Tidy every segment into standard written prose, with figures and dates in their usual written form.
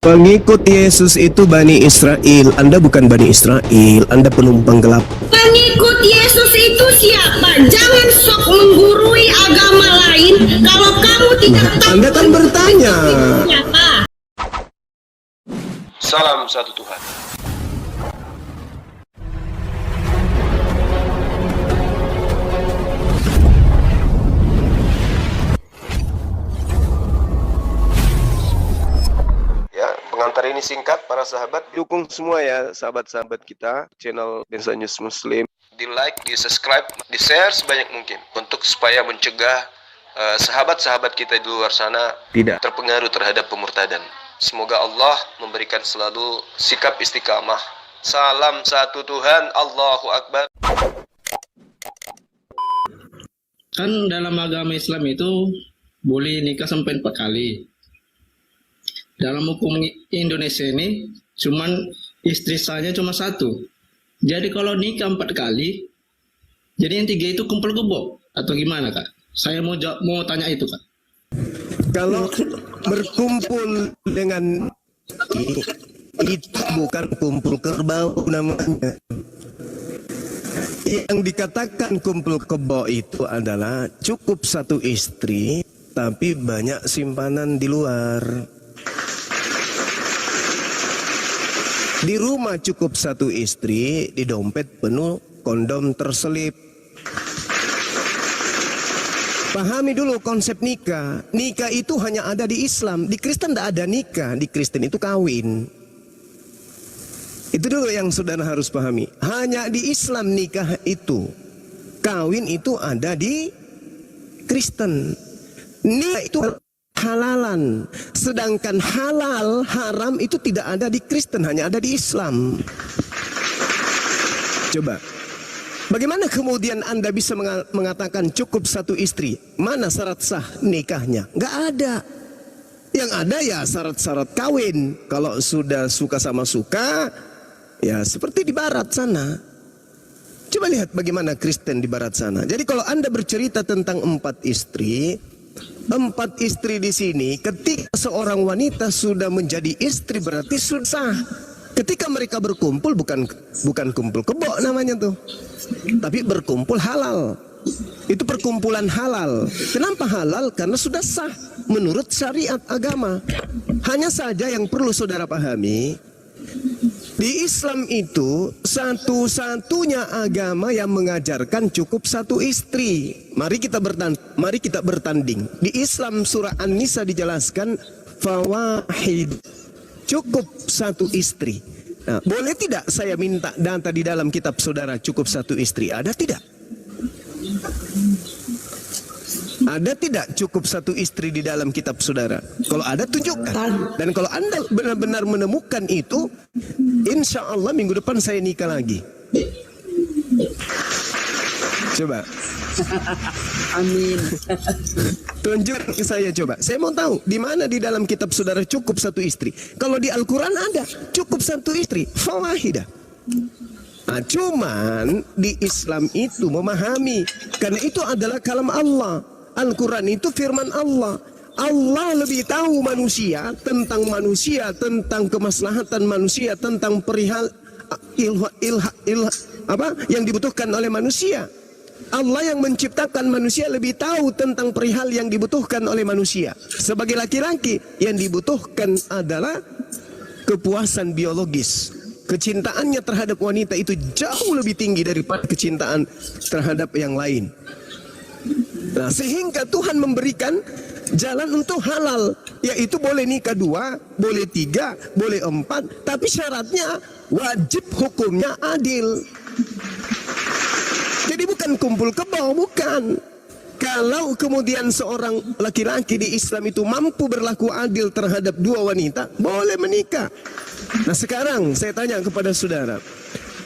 Pengikut Yesus itu Bani Israel. Anda bukan Bani Israel, Anda penumpang gelap. Pengikut Yesus itu siapa? Jangan sok menggurui agama lain kalau kamu tidak tahu. Anda kan bertanya. Siapa? Salam satu Tuhan. Ya, pengantar ini singkat para sahabat. Dukung semua ya sahabat-sahabat kita channel Densa News Muslim. Di like, di subscribe, di share sebanyak mungkin untuk supaya mencegah sahabat-sahabat kita di luar sana Tidak. terpengaruh terhadap pemurtadan. Semoga Allah memberikan selalu sikap istiqamah. Salam satu Tuhan, Allahu Akbar. Kan dalam agama Islam itu boleh nikah sampai 4 kali. Dalam hukum Indonesia ini cuman istri sahnya cuma 1. Jadi kalau nikah 4 kali, jadi yang 3 itu kumpul kebo atau gimana Kak? Saya mau tanya itu Kak. Kalau berkumpul dengan itu bukan kumpul kerbau namanya. Yang dikatakan kumpul kebo itu adalah cukup 1 istri tapi banyak simpanan di luar. Di rumah cukup 1 istri, di dompet penuh kondom terselip. Pahami dulu konsep nikah. Nikah itu hanya ada di Islam. Di Kristen tidak ada nikah. Di Kristen itu kawin. Itu dulu yang saudara harus pahami. Hanya di Islam nikah itu. Kawin itu ada di Kristen. Nikah itu halalan. Sedangkan halal, haram itu tidak ada di Kristen. Hanya ada di Islam. Coba. Bagaimana kemudian Anda bisa mengatakan cukup 1 istri? Mana syarat sah nikahnya? Nggak ada. Yang ada ya syarat-syarat kawin. Kalau sudah suka sama suka, ya seperti di barat sana. Coba lihat bagaimana Kristen di barat sana. Jadi kalau Anda bercerita tentang 4 istri, 4 istri di sini, ketika seorang wanita sudah menjadi istri berarti sudah sah. Ketika mereka berkumpul bukan kumpul kebo namanya tuh. Tapi berkumpul halal. Itu perkumpulan halal. Kenapa halal? Karena sudah sah menurut syariat agama. Hanya saja yang perlu saudara pahami, di Islam itu satu-satunya agama yang mengajarkan cukup 1 istri. Mari kita bertanding. Di Islam surah An-Nisa dijelaskan fawahid. Cukup 1 istri. Nah, boleh tidak saya minta data di dalam kitab saudara cukup 1 istri? Ada tidak? Ada tidak cukup 1 istri di dalam kitab saudara? Kalau ada tunjukkan. Dan kalau Anda benar-benar menemukan itu, insya Allah minggu depan saya nikah lagi. Coba. Amin. Tunjuk ke saya coba. Saya mau tahu di mana di dalam kitab saudara cukup 1 istri. Kalau di Al-Quran ada cukup 1 istri. Fawahidah. Nah, cuman di Islam itu memahami karena itu adalah kalam Allah. Al-Quran itu firman Allah. Allah lebih tahu manusia, tentang kemaslahatan manusia, tentang perihal yang dibutuhkan oleh manusia. Allah yang menciptakan manusia lebih tahu tentang perihal yang dibutuhkan oleh manusia. Sebagai laki-laki yang dibutuhkan adalah kepuasan biologis. Kecintaannya terhadap wanita itu jauh lebih tinggi daripada kecintaan terhadap yang lain. Nah, sehingga Tuhan memberikan jalan untuk halal, yaitu boleh nikah 2, boleh 3, boleh 4, tapi syaratnya wajib hukumnya adil. Jadi bukan kumpul kebo, bukan. Kalau kemudian seorang laki-laki di Islam itu mampu berlaku adil terhadap 2 wanita, boleh menikah. Nah sekarang saya tanya kepada saudara,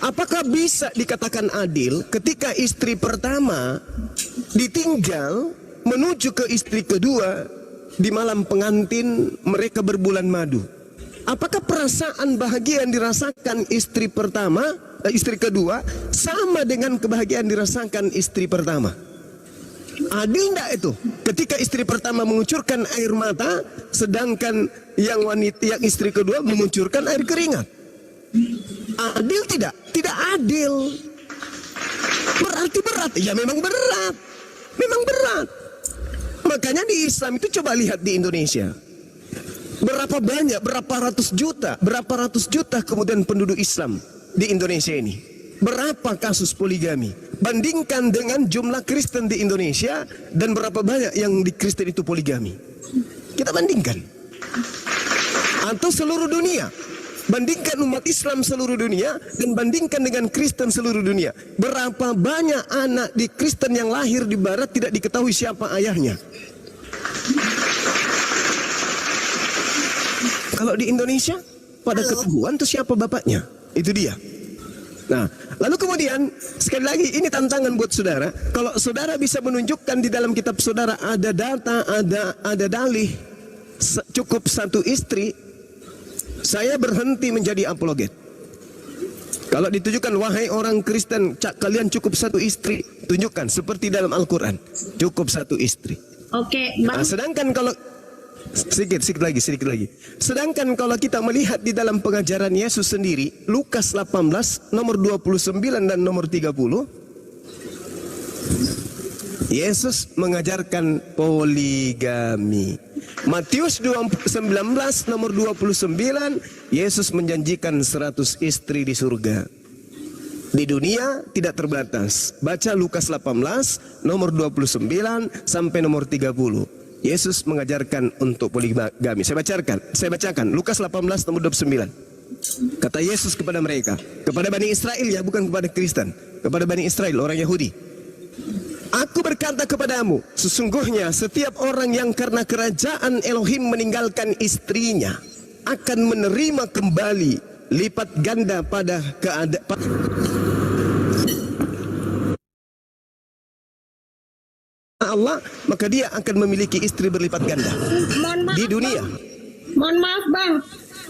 apakah bisa dikatakan adil ketika istri pertama ditinggal menuju ke istri kedua di malam pengantin mereka berbulan madu? Apakah perasaan bahagia yang dirasakan istri kedua sama dengan kebahagiaan dirasakan istri pertama? Adil enggak itu? Ketika istri pertama mengucurkan air mata, sedangkan yang istri kedua mengucurkan air keringat. Adil tidak? Tidak adil. Berarti berat. Ya memang berat. Memang berat. Makanya di Islam itu coba lihat di Indonesia. Berapa banyak, berapa ratus juta kemudian penduduk Islam di Indonesia ini. Berapa kasus poligami? Bandingkan dengan jumlah Kristen di Indonesia dan berapa banyak yang di Kristen itu poligami. Kita bandingkan. Atau seluruh dunia. Bandingkan umat Islam seluruh dunia dan bandingkan dengan Kristen seluruh dunia. Berapa banyak anak di Kristen yang lahir di barat tidak diketahui siapa ayahnya. Kalau di Indonesia pada ketahuan tuh siapa bapaknya. Itu dia. Nah, lalu kemudian sekali lagi ini tantangan buat saudara. Kalau saudara bisa menunjukkan di dalam kitab saudara ada data, ada dalih cukup satu istri, saya berhenti menjadi apologet. Kalau ditujukan wahai orang Kristen, kalian cukup satu istri, tunjukkan seperti dalam Al-Quran, cukup satu istri. Oke, Bang. Nah, sedangkan kalau sedikit lagi. Sedangkan kalau kita melihat di dalam pengajaran Yesus sendiri, Lukas 18 nomor 29 dan nomor 30, Yesus mengajarkan poligami. Matius 19 nomor 29, Yesus menjanjikan 100 istri di surga. Di dunia tidak terbatas. Baca Lukas 18 nomor 29 sampai nomor 30. Yesus mengajarkan untuk poligami. Saya bacakan Lukas 18 nomor 29. Kata Yesus kepada mereka, kepada Bani Israel ya, bukan kepada Kristen, kepada Bani Israel, orang Yahudi. Aku berkata kepadamu, sesungguhnya setiap orang yang karena kerajaan Elohim meninggalkan istrinya akan menerima kembali lipat ganda pada keadaan Allah, maka dia akan memiliki istri berlipat ganda di dunia. Mohon maaf, Bang.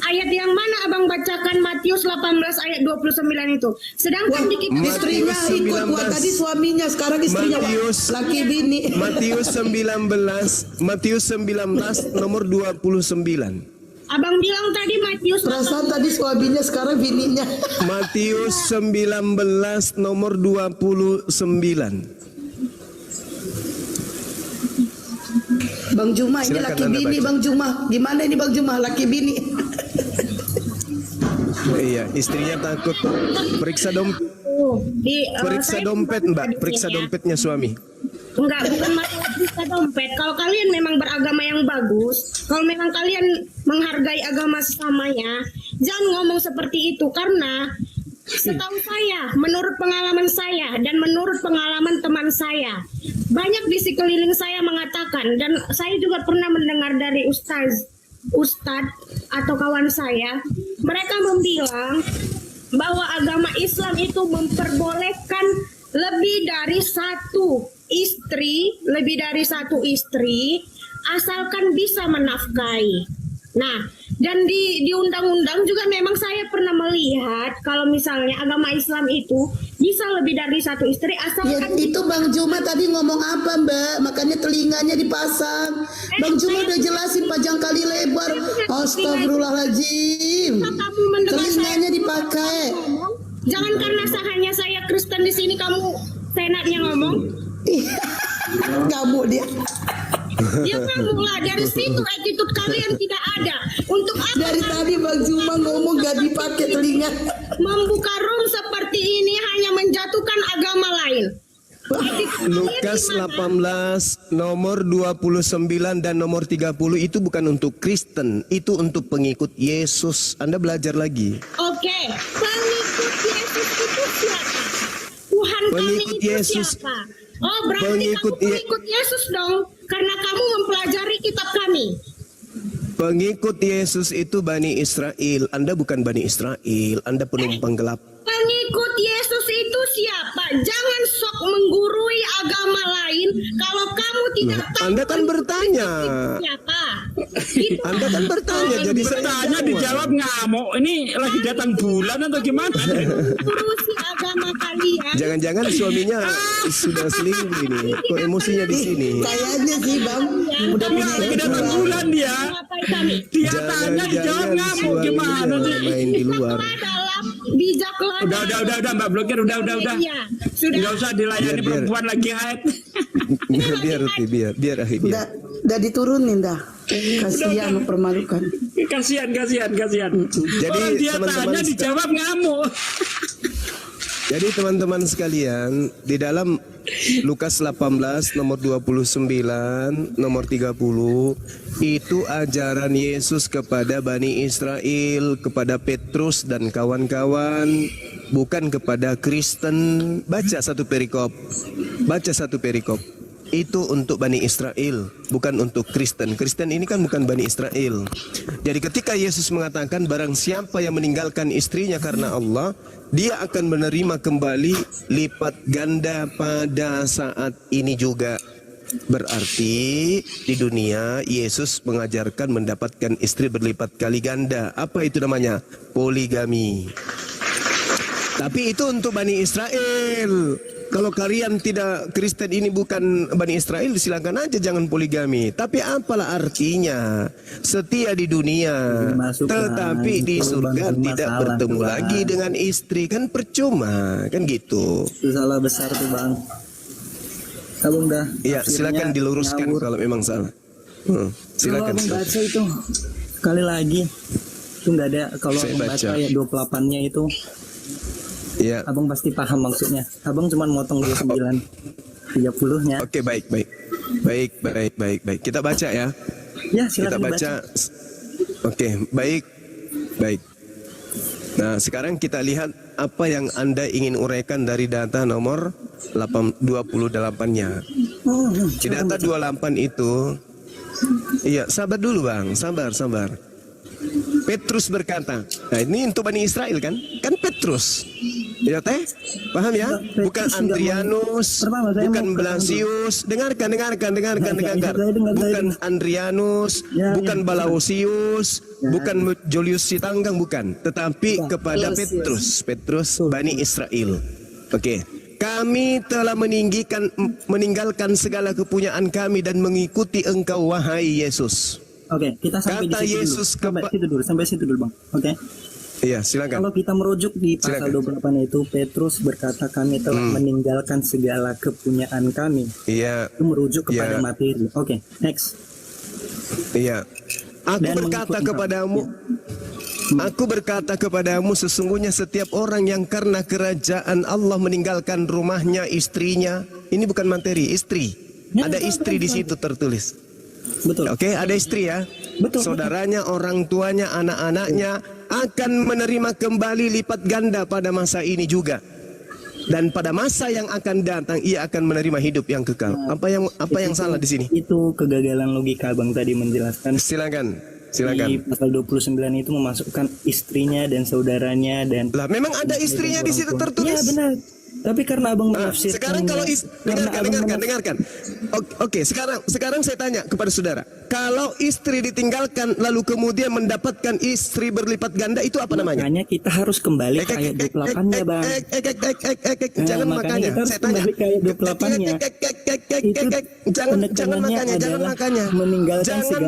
Ayat yang mana Abang bacakan? Matius 18 ayat 29 itu. Sedangkan di kitab Istrinya ikut kuat tadi suaminya, sekarang istrinya laki bini. Matius 19 nomor 29. Abang bilang tadi Matius Perasaan tadi suaminya, sekarang bininya. Matius 19 nomor 29. Bang Juma ini Silakan laki Anda bini, baca. Bang Juma. Gimana ini Bang Juma, laki bini? Iya, istrinya takut. Periksa dompet, Mbak. Periksa dompetnya suami. Enggak, bukan masalah periksa dompet. Kalau kalian memang beragama yang bagus, kalau memang kalian menghargai agama sesamanya, jangan ngomong seperti itu. Karena setahu saya, menurut pengalaman saya dan menurut pengalaman teman saya, banyak di sekeliling saya mengatakan, dan saya juga pernah mendengar dari ustadz atau kawan saya, mereka membilang bahwa agama Islam itu memperbolehkan lebih dari satu istri, asalkan bisa menafkahi. Nah, dan di undang-undang juga memang saya pernah melihat kalau misalnya agama Islam itu bisa lebih dari satu istri Ya asalkan itu Bang Juma tadi ngomong apa Mbak? Makanya telinganya dipasang. Bang Juma udah jelasin panjang kali lebar. Astagfirullahaladzim. kamu mendengar Telinganya saya dipakai. ngomong. Jangan karena hanya saya Kristen di sini kamu senatnya ngomong. Kamu dia. Ya kamu lah, dari situ attitude kalian tidak ada. Untuk apa Dari tadi Bang Juma ngomong gak dipakai telinga. membuka room seperti ini hanya menjatuhkan agama lain? Lukas 18 nomor 29 dan nomor 30 itu bukan untuk Kristen, itu untuk pengikut Yesus. Anda belajar lagi. Oke, pengikut Yesus itu siapa? Tuhan Pengikut kami itu Yesus. siapa? Oh, berarti Pengikut kamu pengikut Yesus dong, karena kamu mempelajari kitab kami. Pengikut Yesus itu Bani Israel. Anda bukan Bani Israel, Anda penumpang gelap. Pengikut Yesus itu siapa? Jangan sok menggurui agama lain kalau kamu tidak tahu Anda kan bertanya. siapa. Anda kan bertanya, jadi saya Bertanya dijawab ngamuk. Ini lagi datang bulan atau gimana? urusi agama kalian. Jangan-jangan suaminya sudah selingkuh ini. Kok emosinya di sini? Kayaknya sih bang. Udah punya Lagi datang bulan dia. Ngapain kami? Dia tanya dijawab Jangan-jangan ngamuk gimana suaminya sih? main di luar. Dalam bijaklah. Udah Mbak Blokir, udah. Iya, sudah. Nggak usah dilayani Biar. perempuan lagi haid. biar akhi biar. Udah diturunin dah. Kasihan mempermalukan. Kasihan. Jadi, Orang dia teman-teman tanya dijawab ngamuk. Jadi teman-teman sekalian, di dalam Lukas 18 nomor 29, nomor 30 itu ajaran Yesus kepada Bani Israel, kepada Petrus dan kawan-kawan, bukan kepada Kristen. Baca satu perikop. Itu untuk Bani Israel, bukan untuk Kristen. Kristen ini kan bukan Bani Israel. Jadi ketika Yesus mengatakan barang siapa yang meninggalkan istrinya karena Allah, dia akan menerima kembali lipat ganda pada saat ini juga. Berarti di dunia Yesus mengajarkan mendapatkan istri berlipat kali ganda. Apa itu namanya? Poligami. Tapi itu untuk Bani Israel. Kalau kalian tidak Kristen ini bukan Bani Israel, silakan aja jangan poligami. Tapi apalah artinya setia di dunia, tetapi di surga tidak bertemu lagi dengan istri, kan percuma, kan gitu. Itu salah besar tuh bang. Abang dah. Ya silakan diluruskan kalau memang salah. Silakan. Kalau abang baca itu sekali lagi itu nggak ada. Kalau Saya abang baca baca. ayat 28-nya itu, Ya. abang pasti paham maksudnya. Abang cuma motong 29 30-nya. Oke, baik. Kita baca ya. Ya Kita silakan baca. Oke, baik. Nah, sekarang kita lihat apa yang Anda ingin uraikan dari data nomor 28-nya. Di data 28 itu, iya, sabar dulu Bang, sabar. Petrus berkata, nah ini untuk Bani Israel kan? Kan Petrus. Ya teh, paham ya? Bukan Andrianus, bukan Blasius. Dengarkan. Bukan Andrianus, bukan Balausius, bukan Julius Sitanggang, bukan. Tetapi kepada Petrus, Bani Israel. Oke. Kami telah meninggalkan segala kepunyaan kami dan mengikuti Engkau, wahai Yesus. Oke, kita sampai Kata di situ Yesus dulu. Sampai situ dulu bang. Oke. Iya, silakan. Kalau kita merujuk di pasal 28 itu, Petrus berkata kami telah meninggalkan segala kepunyaan kami. Iya. Itu merujuk kepada Iya. materi. Oke, next. Iya. Aku Dan berkata mengikut kepadamu, aku berkata kepadamu, sesungguhnya setiap orang yang karena kerajaan Allah meninggalkan rumahnya, istrinya, ini bukan materi, istri. Ada istri di situ tertulis. Betul. Oke, ada istri ya. Betul. Saudaranya, orang tuanya, anak-anaknya akan menerima kembali lipat ganda pada masa ini juga. Dan pada masa yang akan datang ia akan menerima hidup yang kekal. Apa yang salah di sini? Itu kegagalan logika Bang tadi menjelaskan. Silakan. Di pasal 29 itu memasukkan istrinya dan saudaranya dan Lah memang ada istrinya di situ tertulis. Iya benar. Tapi karena Abang menafsirkan. Sekarang kalau dengarkan. Oke, sekarang saya tanya kepada saudara. Kalau istri ditinggalkan lalu kemudian mendapatkan istri berlipat ganda itu apa namanya? Makanya kita harus kembali ke ayat 28-nya, Bang. Jangan makanya. Saya tanya. Kembali ke ayat 28-nya. Jangan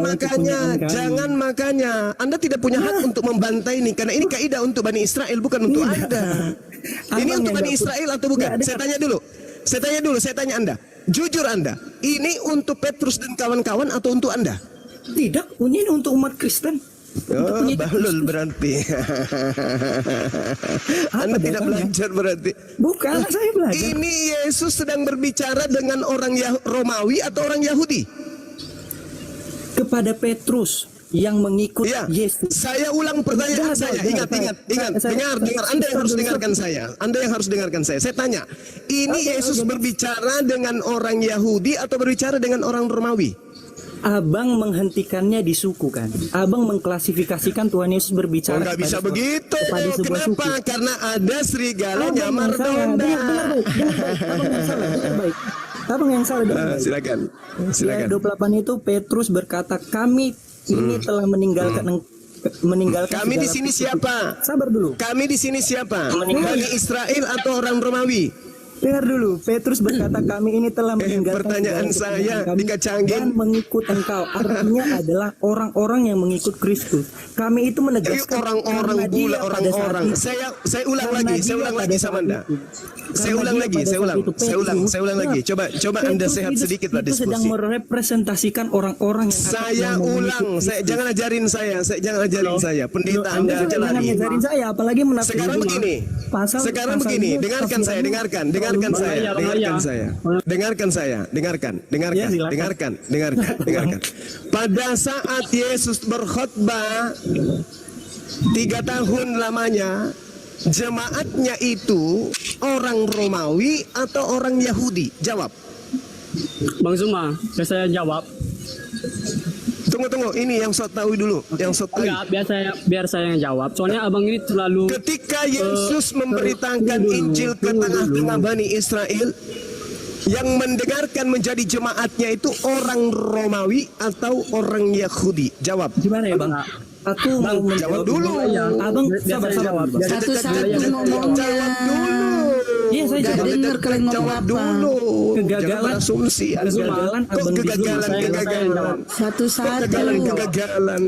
makanya. Jangan makanya. Anda tidak punya hak untuk membantai ini karena ini kaidah untuk Bani Israel bukan untuk Anda. Ini untuk Bani Israel atau bukan? Saya tanya dulu. Saya tanya Anda. Jujur Anda, ini untuk Petrus dan kawan-kawan atau untuk Anda? Tidak, ini untuk umat Kristen. Oh, bahlul berarti. Anda tidak belajar berarti. Bukan, saya belajar. Ini Yesus sedang berbicara dengan orang Romawi atau orang Yahudi? Kepada Petrus yang mengikut Ya, Yesus. saya ulang pertanyaan saya. Ingat. Dengar. Anda yang harus dengarkan saya. Saya tanya, ini Yesus berbicara dengan orang Yahudi atau berbicara dengan orang Romawi? Abang menghentikannya di suku kan. Abang mengklasifikasikan Tuhan Yesus berbicara Nggak bisa begitu. kepada sebuah suku. Kenapa? Karena ada serigala Abang nyamar yang salah. domba. Dengar baik. Abang yang salah. Dengar baik. Silakan. Ayat 28 itu Petrus berkata, kami ini telah meninggalkan Kami di segala sini siapa? Sabar dulu. Kami di sini siapa? Bani Israel atau orang Romawi? Dengar dulu, Petrus berkata kami ini telah meninggalkan pertanyaan segala saya kepentingan kami dikacangin. dan mengikut engkau. Artinya adalah orang-orang yang mengikut Kristus. Kami itu menegaskan Orang-orang karena dia pula pada saat orang-orang. itu- Saya ulang karena lagi, dia saya ulang pada lagi saat sama Anda. itu- Saya karena ulang dia lagi, pada saya saat ulang. itu Saya ulang lagi. Coba Anda Petrus sehat itu- sedikit lah itu sedang diskusi. merepresentasikan orang-orang yang akan Saya yang ulang, mengikut saya Kristus. jangan ajarin saya pendeta Anda Anda juga jangan jalani. ngajarin saya, apalagi menafsirkan Sekarang begini, sekarang begini, dengarkan saya, dengarkan Ya, silakan. dengarkan. Pada saat Yesus berkhotbah 3 tahun lamanya, jemaatnya itu orang Romawi atau orang Yahudi? Jawab. Bang Zuma, saya jawab. Tunggu, ini yang so tahu dulu, yang so tahu. Enggak, biar saya yang jawab. Soalnya abang ini terlalu Ketika Yesus memberitakan Injil ke tengah-tengah Bani Israel, yang mendengarkan menjadi jemaatnya itu orang Romawi atau orang Yahudi? Jawab. Gimana ya Bang? Aku mau menjawab Jawab dulu. Abang Biar sabar. saya jawab. Satu-satu ngomongnya. Jawab dulu. Iya, saya Gak jawab. denger kalian ngomong Jawab apa. dulu. Kegagalan. Jangan berasumsi. Kegagalan Kok Abang kegagalan? Satu-satu. Kegagalan.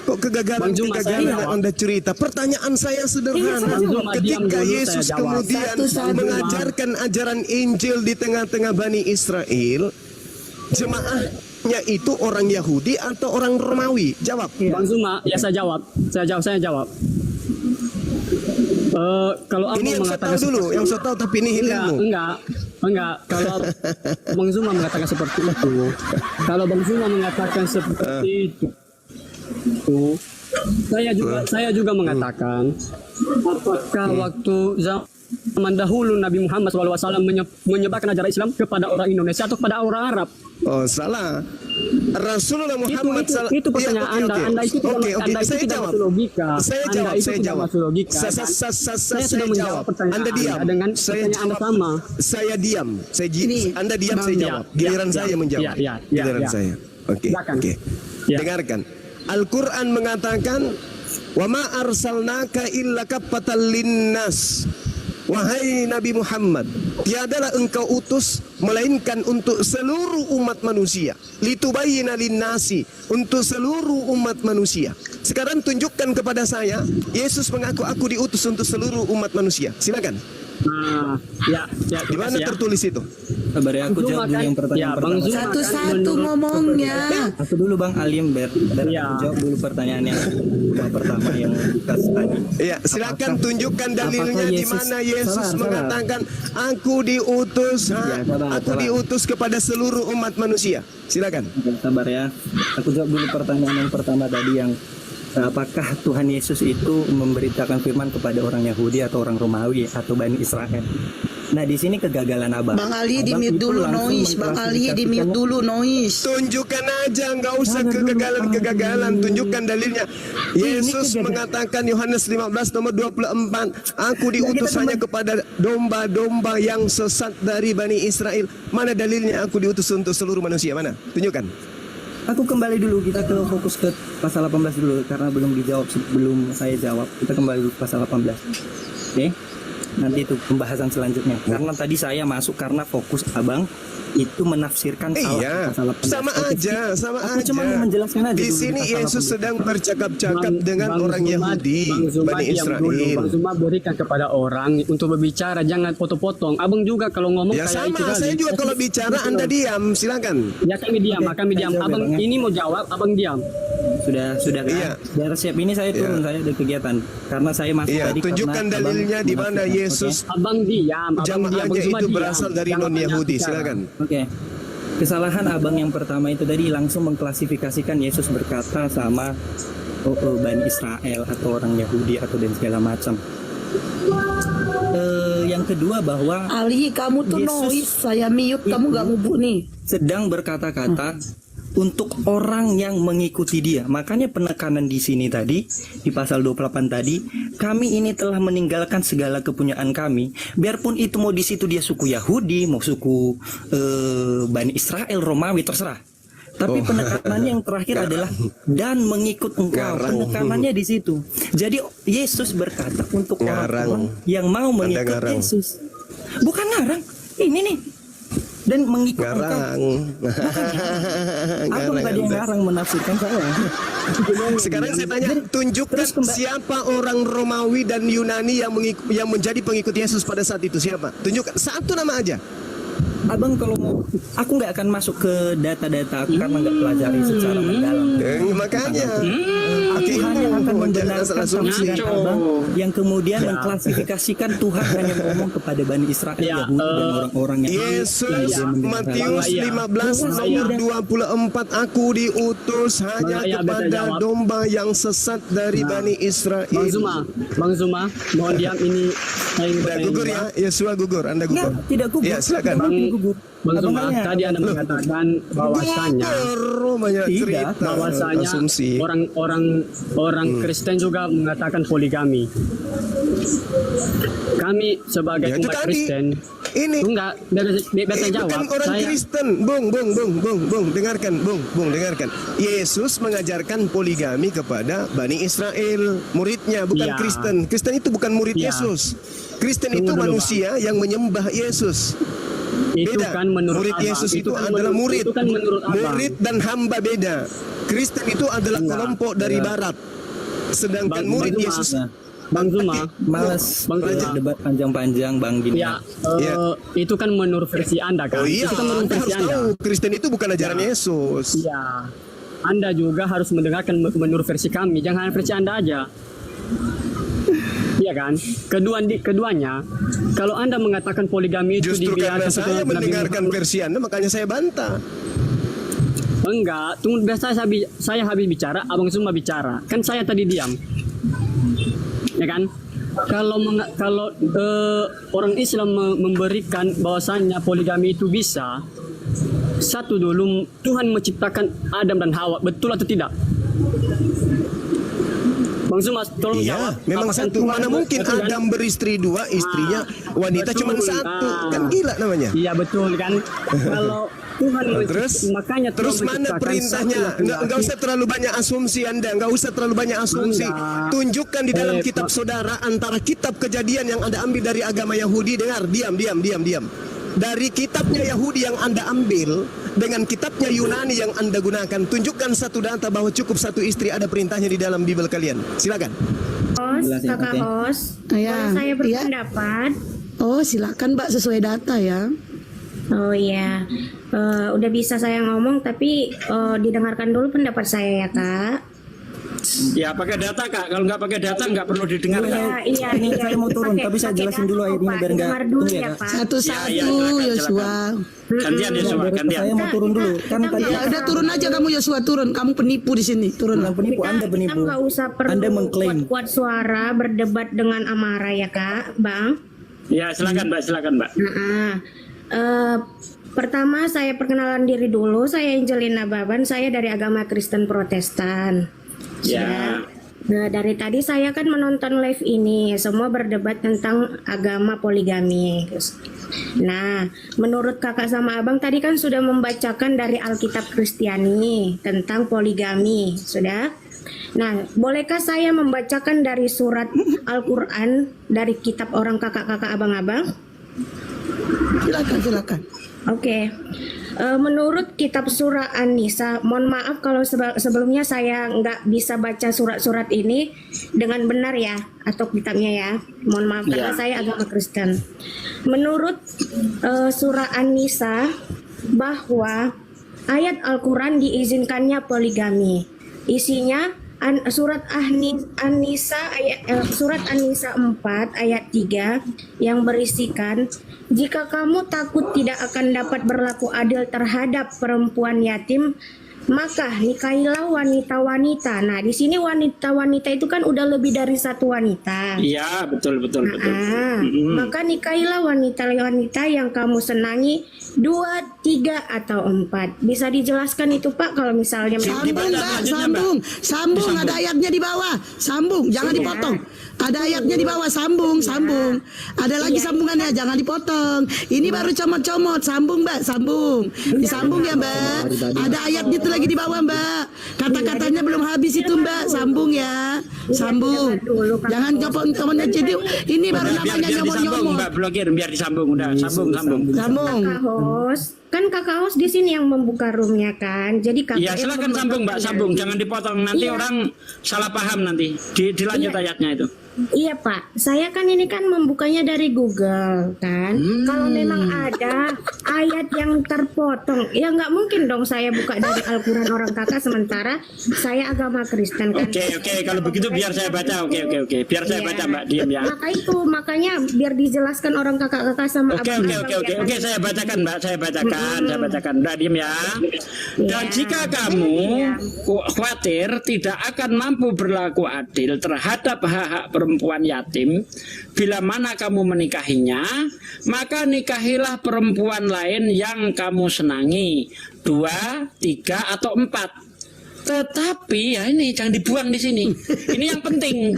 Kok Bang Zuma, kegagalan saya- Anda cerita? Pertanyaan saya sederhana. Bang Zuma, diam Ketika dulu, Yesus saya jawab. kemudian Satu-satu. mengajarkan ajaran Injil di tengah-tengah Bani Israel, jemaahnya itu orang Yahudi atau orang Romawi? Jawab. Bang Zuma, ya saya jawab. Saya jawab. Kalau abang Ini yang saya tahu mengatakan dulu, yang saya tahu tapi ini ilmu. enggak. Kalau Bang Zuma mengatakan seperti itu, saya juga mengatakan, apakah waktu zaman dahulu Nabi Muhammad SAW menyebarkan ajaran Islam kepada orang Indonesia atau kepada orang Arab? Oh, salah. Rasulullah Muhammad Itu pertanyaan Anda itu tidak masuk logika. Saya jawab. Saya sudah menjawab pertanyaan Anda diam. Anda dengan pertanyaan Anda sama. Saya diam. Ini, Anda diam, Bang, saya jawab. Giliran saya menjawab. Giliran saya. Oke. Silakan. Oke. Ya. Dengarkan. Al-Quran mengatakan, wa ma arsalnaka illa kaffatan linnas. Wahai Nabi Muhammad, tiadalah engkau utus melainkan untuk seluruh umat manusia. Litubayyina linnasi, untuk seluruh umat manusia. Sekarang tunjukkan kepada saya, Yesus mengaku aku diutus untuk seluruh umat manusia. Silakan. Di Di mana tertulis itu? Sabar ya, aku jawab dulu yang pertanyaan pertama. Satu-satu ngomongnya. Aku dulu Bang Alim aku jawab dulu pertanyaan yang pertama yang kasih tanya. Ya, silakan tunjukkan dalilnya apakah di Yesus- mana Yesus sabar. mengatakan aku diutus, sabar. aku diutus kepada seluruh umat manusia. Silakan. Sabar ya. Aku jawab dulu pertanyaan yang pertama tadi yang apakah Tuhan Yesus itu memberitakan firman kepada orang Yahudi atau orang Romawi atau Bani Israel? Nah, di sini kegagalan Abang. Bang Ali di Abang mute itu dulu langsung noise. Bang Ali di mute dulu noise. Tunjukkan aja, nggak usah kegagalan. Tunjukkan dalilnya. Yesus mengatakan Yohanes 15 nomor 24, aku diutus hanya kepada domba-domba yang sesat dari Bani Israel. Mana dalilnya aku diutus untuk seluruh manusia? Mana? Tunjukkan. Aku kembali dulu, kita ke fokus ke pasal 18 dulu karena belum dijawab sebelum saya jawab. Kita kembali dulu ke pasal 18. Oke. Nanti itu pembahasan selanjutnya. Karena tadi saya masuk karena fokus Abang itu menafsirkan Iya, pasal 18. sama Oke, aja, sama aku aja. cuma mau menjelaskan aja Di dulu sini pasal Yesus 18. sedang bercakap-cakap dengan orang Yahudi, Bani Israel. Bang Zuma berikan kepada orang untuk berbicara, jangan potong-potong. Abang juga kalau ngomong Ya kayak itu sama, tadi. saya juga kalau bicara Anda diam, silakan. Ya kami diam, Oke, kami saya diam. jawab ya, Abang Bang, ya. ini mau jawab, abang diam. Sudah kan? Iya. Sudah siap ini saya turun, saya ada kegiatan karena saya masuk Iya, tadi tunjukkan karena dalilnya Abang di mana menafsirkan. Yesus Abang diam, Bang jamaahnya Zuma itu diam. berasal dari Jangan non-Yahudi. banyak bicara. Silakan. Oke. Kesalahan Abang yang pertama itu tadi langsung mengklasifikasikan Yesus berkata sama Bani Israel atau orang Yahudi atau dan segala macam. Yang kedua bahwa Ali kamu tuh Yesus noise. Saya mute. Kamu gak mau nih. sedang berkata-kata untuk orang yang mengikuti dia. Makanya penekanan di sini tadi di pasal 28 tadi, kami ini telah meninggalkan segala kepunyaan kami, biarpun itu mau di situ dia suku Yahudi, mau suku Bani Israel, Romawi, terserah. Tapi penekanannya yang terakhir adalah dan mengikut engkau. Garang. Penekanannya di situ. Jadi Yesus berkata untuk orang yang mau mengikut garang. Yesus. Bukan ngarang. Ini nih. Dan mengikut engkau. Garang. Abang tadi yang ngarang menafsirkan saya. Sekarang saya tanya, tunjukkan siapa orang Romawi dan Yunani yang menjadi pengikut Yesus pada saat itu, siapa? Tunjukkan satu nama aja. Abang kalau mau, aku nggak akan masuk ke data-data aku karena nggak pelajari secara mendalam. Makanya Aku hanya akan membenarkan asumsi. tafsiran abang yang kemudian mengklasifikasikan Tuhan hanya ngomong kepada Bani Israel, Yahudi dan orang-orang yang Yesus, Matius 15 nomor 24, aku diutus hanya kepada domba yang sesat dari Bani Israel. Bang Zuma, mohon diam ini. Saya ingin Anda bertanya gugur juga. ya, Yesua gugur, Anda Nggak, gugur. tidak gugur. Ya, silakan. Bang Zuma, tadi Anda mengatakan bahwasanya Gugur, banyak cerita, bahwasanya asumsi. orang Kristen juga mengatakan poligami. Kami sebagai Ya, itu umat tadi. Kristen Ini enggak biasa jawab. bukan orang Saya Kristen, Bung, dengarkan. Yesus mengajarkan poligami kepada Bani Israel, muridnya, bukan Ya. Kristen. Kristen itu bukan murid Ya. Yesus. Kristen Tunggu itu dulu, manusia yang menyembah Yesus. itu Beda. kan menurut Murid Abang. Yesus itu kan adalah murid. Itu kan menurut Abang. Murid dan hamba beda. Kristen itu adalah Enggak. kelompok dari barat. Sedangkan Bang- murid Bang Zuma. Yesus Bang Zuma, Malas Bang Zuma. debat panjang-panjang Bang gini. Ya, Ya. itu kan menurut versi Anda kan? Oh iya, Itu kan menurut Anda versi harus Anda. tahu Kristen itu bukan ajaran Yesus. Iya. Anda juga harus mendengarkan menurut versi kami, jangan hanya versi Anda aja. Iya kan? Keduanya, kalau Anda mengatakan poligami itu Justru karena dibiarkan sesuai saya Nabi mendengarkan Muhammad. versi Anda, makanya saya bantah. Enggak, tunggu biasa saya habis bicara, Abang Zuma bicara. Kan saya tadi diam. Ya kan? Kalau orang Islam memberikan bahwasannya poligami itu bisa, satu dulu Tuhan menciptakan Adam dan Hawa, betul atau tidak? Bang Zuma, tolong Iya, jawab. memang Apakah satu. Tuhan Mana mungkin betul kan? Adam beristri dua, istrinya wanita betul. cuma satu. Nah. Kan gila namanya. Iya betul kan. Kalau Tuhan Terus, makanya Tuhan terus mana menciptakan perintahnya? satu Enggak laki-laki. usah terlalu banyak asumsi Anda, enggak usah terlalu banyak asumsi. Enggak. Tunjukkan di dalam kitab saudara antara kitab Kejadian yang Anda ambil dari agama Yahudi. Dengar, diam. Dari kitabnya Yahudi yang Anda ambil dengan kitabnya Yunani yang Anda gunakan, tunjukkan satu data bahwa cukup satu istri, ada perintahnya di dalam Bible kalian. Silakan. Host, kakak Oke. host, Ya, boleh saya iya. berpendapat? Oh, silakan Mbak sesuai data ya. Oh iya, udah bisa saya ngomong tapi didengarkan dulu pendapat saya ya kak. Ya pakai data Kak. Kalau nggak pakai data nggak perlu didengarkan. Iya, Ini saya mau turun, tapi saya jelasin dulu ayatnya biar nggak dengar dulu tunggu ya, ya Kak. Pak. Satu-satu Ya, silakan, Yosua. Gantian ya semua, gantian. Saya mau turun dulu. Kan tadi Ya udah turun aja kamu Yosua, turun. Kamu penipu di sini. Turun lah. Bukan penipu, Anda Kita penipu. nggak usah perlu Anda mengklaim. kuat suara berdebat dengan amarah ya kak, bang. Ya silakan Mbak. Nah, pertama saya perkenalan diri dulu. Saya Angelina Baban. Saya dari agama Kristen Protestan. Ya. Nah, dari tadi saya kan menonton live ini, semua berdebat tentang agama poligami. Nah, menurut kakak sama abang tadi kan sudah membacakan dari Alkitab Kristiani tentang poligami, sudah? Nah, bolehkah saya membacakan dari surat Al-Quran dari kitab orang kakak-kakak abang-abang? Silakan. Oke. Menurut kitab surah An-Nisa, mohon maaf kalau sebelumnya saya nggak bisa baca surat-surat ini dengan benar ya, atau kitabnya ya. Mohon maaf karena saya agama Kristen. Menurut surah An-Nisa bahwa ayat Al-Quran diizinkannya poligami. Isinya surat An-Nisa surat An-Nisa 4 ayat 3 yang berisikan, jika kamu takut tidak akan dapat berlaku adil terhadap perempuan yatim, maka nikahilah wanita-wanita. Nah, di sini wanita-wanita itu kan udah lebih dari satu wanita. Iya, betul. Maka nikahilah wanita-wanita yang kamu senangi 2, 3 atau 4. Bisa dijelaskan itu Pak kalau misalnya Sambung Mbak, sambung. Ada ayatnya di bawah. Sambung, jangan dipotong. Ada ayatnya di bawah, sambung. Ada lagi sambungannya, jangan dipotong. Ini baru comot-comot, sambung Mbak, sambung. Disambung ya Mbak. Ada ayatnya itu lagi di bawah Mbak. Kata-katanya belum habis itu Mbak, sambung ya. Sambung. Jangan copot-copotnya. Jadi ini baru namanya biar disambung, nyomot-nyomot. Mbak, blokir biar disambung udah. Sambung. Sambung. Kakak host, kan kakak host di sini yang membuka roomnya kan. Jadi kakak Iya, silakan sambung Mbak, sambung. Jangan dipotong, nanti orang salah paham nanti. Dilanjut ayatnya itu. Iya Pak, saya kan ini kan membukanya dari Google kan. Kalau memang ada ayat yang terpotong, ya nggak mungkin dong saya buka dari Al-Quran orang kakak sementara saya agama Kristen kan. Oke, kalau begitu biar saya baca. Oke. Biar saya baca Mbak, diam ya. Makanya biar dijelaskan orang kakak-kakak sama Oke, saya bacakan Mbak, saya bacakan. Mbak, diam ya. Dan jika kamu khawatir tidak akan mampu berlaku adil terhadap hak-hak perempuan yatim, bila mana kamu menikahinya, maka nikahilah perempuan lain yang kamu senangi, 2, 3 atau 4. Tetapi ya ini jangan dibuang di sini. Ini yang penting.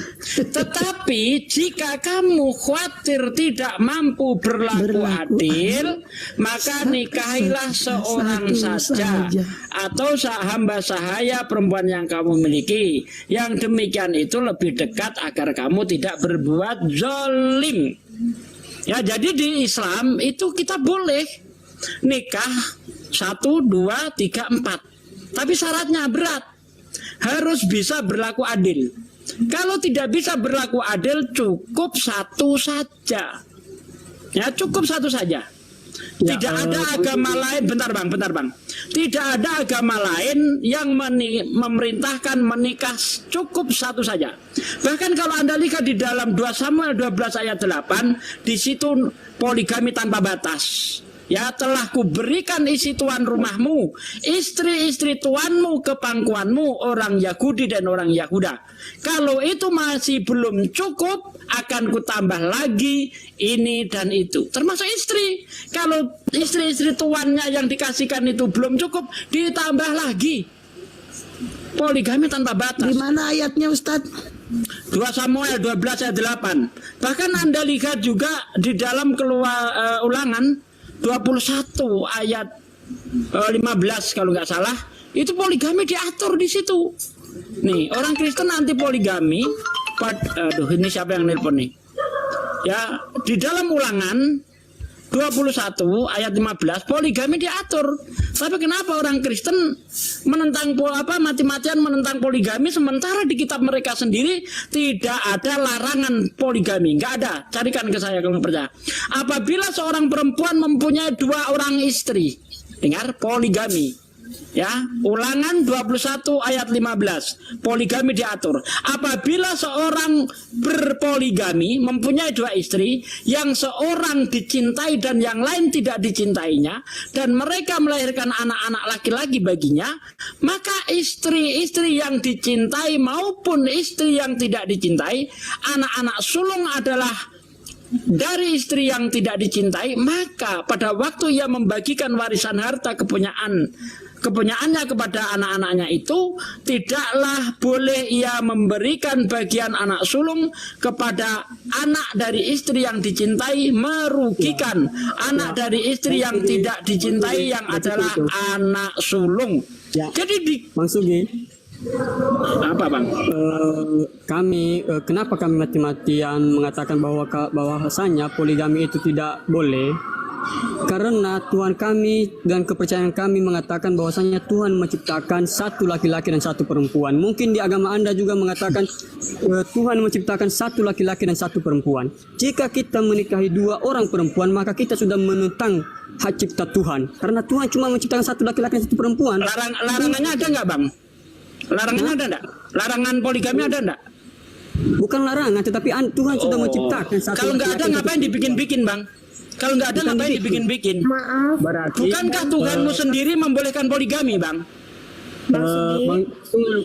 Tetapi jika kamu khawatir tidak mampu berlaku adil, maka nikahilah seorang saja atau hamba sahaya perempuan yang kamu miliki. Yang demikian itu lebih dekat agar kamu tidak berbuat zalim. Ya, jadi di Islam itu kita boleh nikah 1, 2, 3, 4. Tapi syaratnya berat, harus bisa berlaku adil. Kalau tidak bisa berlaku adil, cukup 1 saja. Ya, cukup 1 saja. Tidak ada agama lain, bentar bang. Tidak ada agama lain yang memerintahkan menikah, cukup 1 saja. Bahkan kalau Anda lihat di dalam 2 Samuel 12 ayat 8, di situ poligami tanpa batas. Ya, telah kuberikan isi tuan rumahmu, istri-istri tuanmu ke pangkuanmu, orang Yahudi dan orang Yahuda. Kalau itu masih belum cukup, akan kutambah lagi ini dan itu. Termasuk istri. Kalau istri-istri tuannya yang dikasihkan itu belum cukup, ditambah lagi. Poligami tanpa batas. Di mana ayatnya Ustadz? 2 Samuel 12 ayat 8. Bahkan Anda lihat juga di dalam Ulangan 21 ayat 15 kalau nggak salah, itu poligami diatur di situ. Nih, orang Kristen anti poligami. Aduh, ini siapa yang nelpon nih? Ya, di dalam Ulangan 21 ayat 15 poligami diatur. Tapi kenapa orang Kristen menentang mati-matian menentang poligami, sementara di kitab mereka sendiri tidak ada larangan poligami? Nggak ada. Carikan ke saya kalau percaya. Apabila seorang perempuan mempunyai 2 orang istri, dengar, poligami. Ya, Ulangan 21 ayat 15, poligami diatur. Apabila seorang berpoligami, mempunyai 2 istri, yang seorang dicintai dan yang lain tidak dicintainya, dan mereka melahirkan anak-anak laki-laki baginya, maka istri-istri yang dicintai maupun istri yang tidak dicintai, anak-anak sulung adalah dari istri yang tidak dicintai, maka pada waktu ia membagikan warisan harta kepunyaannya kepada anak-anaknya itu, tidaklah boleh ia memberikan bagian anak sulung kepada anak dari istri yang dicintai, merugikan anak dari istri yang tidak dicintai yang adalah anak sulung. Jadi Bang Sugi, apa bang? Kenapa kami mati-matian mengatakan bahwasanya poligami itu tidak boleh? Karena Tuhan kami dan kepercayaan kami mengatakan bahwasanya Tuhan menciptakan 1 laki-laki dan 1 perempuan. Mungkin di agama Anda juga mengatakan Tuhan menciptakan 1 laki-laki dan 1 perempuan. Jika kita menikahi 2 orang perempuan, maka kita sudah menentang hak cipta Tuhan. Karena Tuhan cuma menciptakan 1 laki-laki dan 1 perempuan. Larangannya ada nggak bang? Larangannya ada nggak? Larangan poligami ada nggak? Bukan larangan, tetapi Tuhan sudah menciptakan 1 Kalau nggak ada ngapain dibikin-bikin bang? Kalau nggak ada ngapain dibikin-bikin? Maaf. Bukankah Tuhanmu sendiri membolehkan poligami bang? Bang Sugi.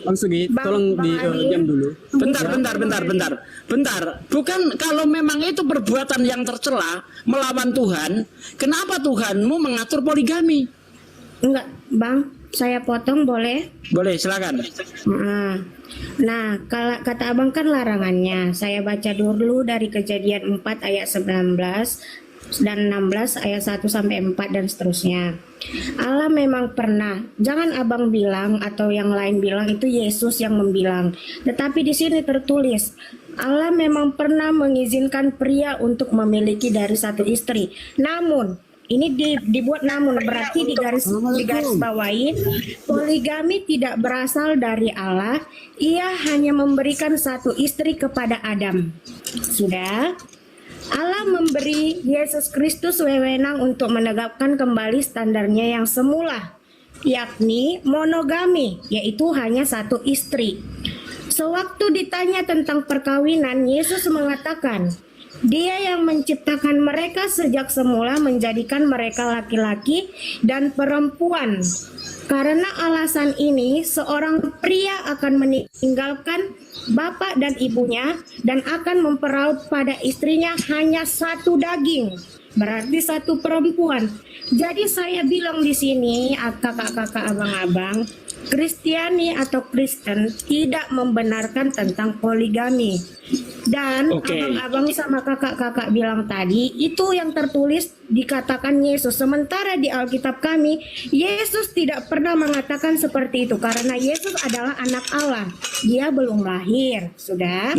Bang Sugi, tolong Bang Adin. diam dulu. Bentar. Bukan kalau memang itu perbuatan yang tercela melawan Tuhan, kenapa Tuhanmu mengatur poligami? Enggak, Bang, saya potong boleh? Boleh, silakan. Nah, kalau kata Abang kan larangannya. Saya baca dulu dari Kejadian 4 ayat 19 dan 16 ayat 1 sampai 4 dan seterusnya. Allah memang pernah, jangan Abang bilang atau yang lain bilang itu Yesus yang membilang. Tetapi di sini tertulis, Allah memang pernah mengizinkan pria untuk memiliki dari satu istri. Namun ini dibuat namun berarti di garis bawahi, poligami tidak berasal dari Allah. Ia hanya memberikan satu istri kepada Adam. Sudah. Allah memberi Yesus Kristus wewenang untuk menegakkan kembali standarnya yang semula, yakni monogami, yaitu hanya satu istri. Sewaktu ditanya tentang perkawinan, Yesus mengatakan, Dia yang menciptakan mereka sejak semula menjadikan mereka laki-laki dan perempuan. Karena alasan ini, seorang pria akan meninggalkan bapak dan ibunya dan akan memperaut pada istrinya hanya satu daging, berarti satu perempuan. Jadi saya bilang di sini, kakak-kakak, abang-abang, Kristiani atau Kristen tidak membenarkan tentang poligami. Dan abang-abang sama kakak-kakak bilang tadi, itu yang tertulis dikatakan Yesus. Sementara di Alkitab kami, Yesus tidak pernah mengatakan seperti itu. Karena Yesus adalah anak Allah. Dia belum lahir, sudah.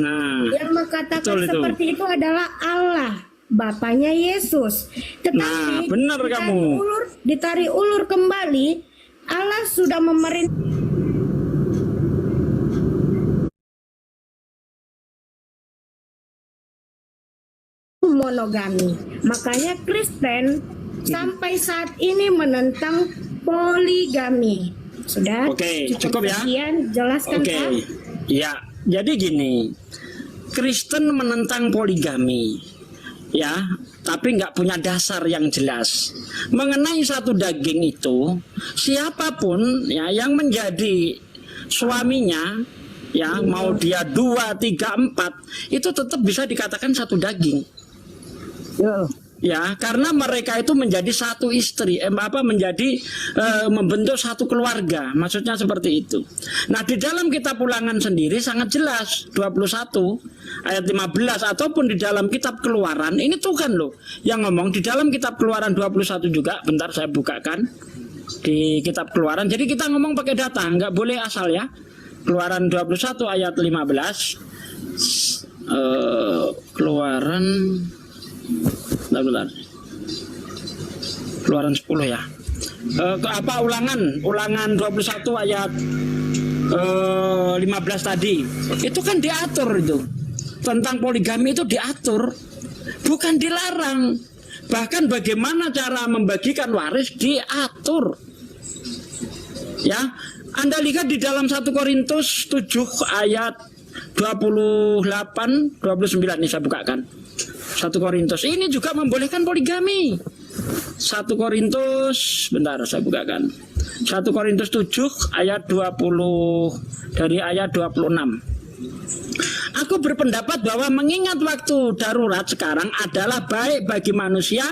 Yang mengatakan seperti itu adalah Allah, Bapaknya Yesus. Tetapi benar kamu. Ditarik ulur kembali, Allah sudah memerintah monogami. Makanya Kristen sampai saat ini menentang poligami. Sudah? Cukup ya. Jelaskan Pak. Ya, jadi gini, Kristen menentang poligami, ya, tapi nggak punya dasar yang jelas mengenai satu daging itu. Siapapun ya yang menjadi suaminya, ya, mau dia 2, 3, 4, itu tetap bisa dikatakan satu daging. Ya, karena mereka itu menjadi satu istri, membentuk satu keluarga, maksudnya seperti itu. Nah, di dalam kitab Ulangan sendiri sangat jelas 21 ayat 15 ataupun di dalam kitab Keluaran, ini Tuhan loh yang ngomong di dalam kitab Keluaran 21 juga. Bentar saya bukakan di kitab Keluaran. Jadi kita ngomong pakai data, nggak boleh asal ya. Keluaran 21 ayat 15. Keluaran bentar. Keluaran 10 ya. Ulangan 21 ayat 15 tadi. Itu kan diatur itu. Tentang poligami itu diatur, bukan dilarang. Bahkan bagaimana cara membagikan waris diatur. Ya, Anda lihat di dalam 1 Korintus 7 ayat 28, 29 ini saya bukakan. 1 Korintus ini juga membolehkan poligami. 1 Korintus, bentar saya bukakan. 1 Korintus 7 ayat 20 dari ayat 26. Aku berpendapat bahwa mengingat waktu darurat sekarang adalah baik bagi manusia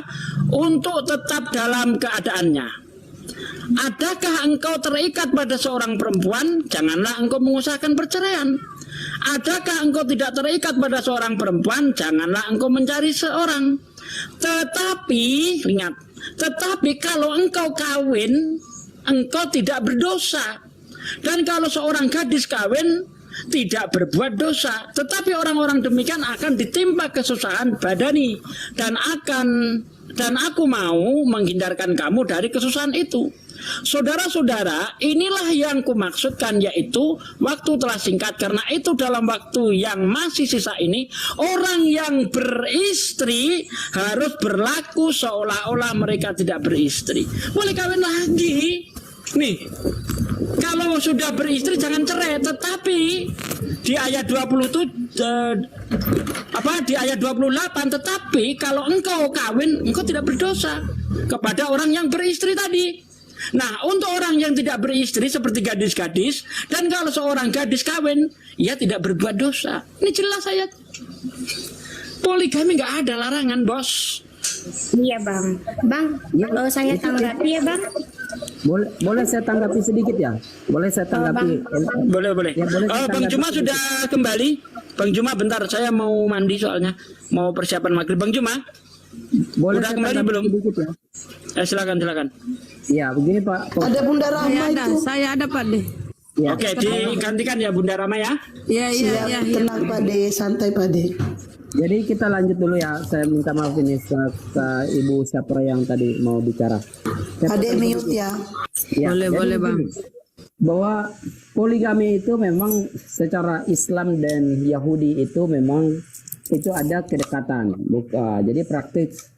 untuk tetap dalam keadaannya. Adakah engkau terikat pada seorang perempuan? Janganlah engkau mengusahakan perceraian. Adakah engkau tidak terikat pada seorang perempuan? Janganlah engkau mencari seorang. Tetapi, ingat, tetapi kalau engkau kawin, engkau tidak berdosa. Dan kalau seorang gadis kawin, tidak berbuat dosa. Tetapi orang-orang demikian akan ditimpa kesusahan badani. Dan aku mau menghindarkan kamu dari kesusahan itu. Saudara-saudara, inilah yang kumaksudkan, yaitu waktu telah singkat. Karena itu dalam waktu yang masih sisa ini, orang yang beristri harus berlaku seolah-olah mereka tidak beristri. Boleh kawin lagi. Nih, kalau sudah beristri jangan cerai. Tetapi di ayat 27 di ayat 28, tetapi kalau engkau kawin, engkau tidak berdosa kepada orang yang beristri tadi. Nah, untuk orang yang tidak beristri seperti gadis-gadis, dan kalau seorang gadis kawin, ia tidak berbuat dosa. Ini jelas ayat. Poligami nggak ada larangan, bos. Iya bang. Bang, kalau saya tanggapi ya bang. Boleh saya tanggapi sedikit ya? Boleh saya tanggapi? Boleh, boleh. Ya, boleh saya Bang tanggapi Juma sedikit. sudah kembali. Bang Juma, bentar, saya mau mandi soalnya. Mau persiapan maghrib. Bang Juma, Boleh udah saya kembali tanggapi belum? sedikit ya? Silakan, silakan. Ya, begini Pak. Ada Bunda Rahma itu. Saya ada Pak De. Ya. Oke, digantikan ya Bunda Rama ya. Siap, tenang Pak De, santai Pak De. Jadi kita lanjut dulu ya. Saya minta maaf ini ke Ibu siapa yang tadi mau bicara. Pak De mute ya. Ya, Boleh, jadi boleh, Bang. begini, bahwa poligami itu memang secara Islam dan Yahudi itu memang itu ada kedekatan. Jadi praktis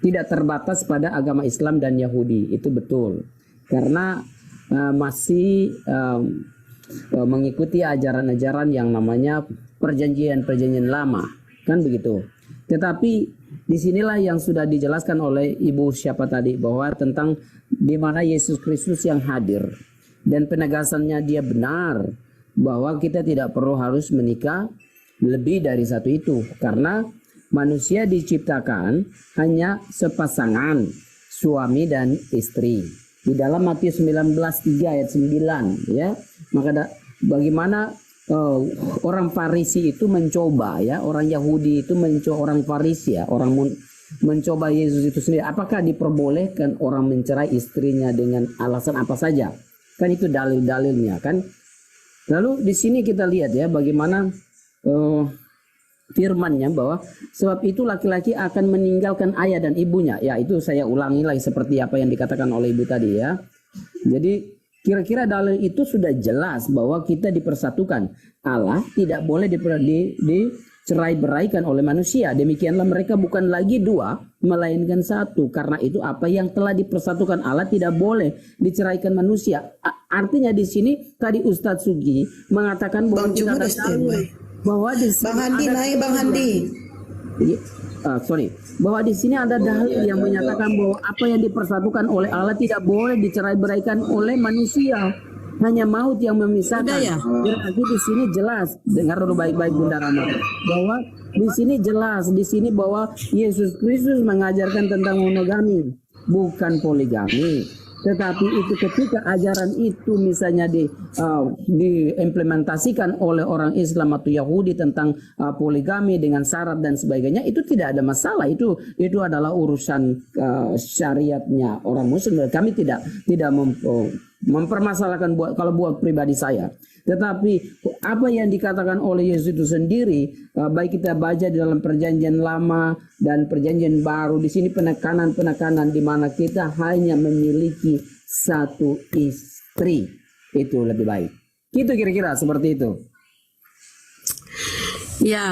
tidak terbatas pada agama Islam dan Yahudi, itu betul. Karena masih mengikuti ajaran-ajaran yang namanya perjanjian lama, kan begitu. Tetapi disinilah yang sudah dijelaskan oleh Ibu siapa tadi bahwa tentang di mana Yesus Kristus yang hadir dan penegasannya dia benar bahwa kita tidak perlu harus menikah lebih dari satu itu karena manusia diciptakan hanya sepasangan suami dan istri. Di dalam Matius 19:3 ayat 9 ya. Maka bagaimana orang Farisi itu mencoba ya, orang Yahudi itu mencoba, orang Farisi ya, orang mencoba Yesus itu sendiri. Apakah diperbolehkan orang mencerai istrinya dengan alasan apa saja? Kan itu dalil-dalilnya kan. Lalu di sini kita lihat ya bagaimana firman-Nya bahwa sebab itu laki-laki akan meninggalkan ayah dan ibunya. Ya itu saya ulangi lagi seperti apa yang dikatakan oleh Ibu tadi ya. Jadi kira-kira dalil itu sudah jelas bahwa kita dipersatukan. Allah tidak boleh dicerai-beraikan oleh manusia. Demikianlah mereka bukan lagi dua, melainkan satu. Karena itu apa yang telah dipersatukan Allah tidak boleh diceraikan manusia. Artinya di sini tadi Ustadz Sugi mengatakan bahwa Bang Juma kita udah standby. bahwa di sini Bang Handi ada- naik Bang Handi. bahwa di sini ada dalil yang menyatakan bahwa apa yang dipersatukan oleh Allah tidak boleh dicerai-beraikan oleh manusia. Hanya maut yang memisahkan. Berarti di sini jelas, dengar dulu baik-baik Bunda Rama, bahwa di sini jelas, di sini bahwa Yesus Kristus mengajarkan tentang monogami, bukan poligami. Tetapi itu ketika ajaran itu misalnya diimplementasikan oleh orang Islam atau Yahudi tentang poligami dengan syarat dan sebagainya, itu tidak ada masalah. Itu adalah urusan syariatnya orang Muslim. Kami tidak mempermasalahkan kalau buat pribadi saya. Tetapi apa yang dikatakan oleh Yesus itu sendiri, baik kita baca di dalam perjanjian lama dan perjanjian baru, di sini penekanan-penekanan di mana kita hanya memiliki satu istri, itu lebih baik. Itu kira-kira seperti itu. Ya,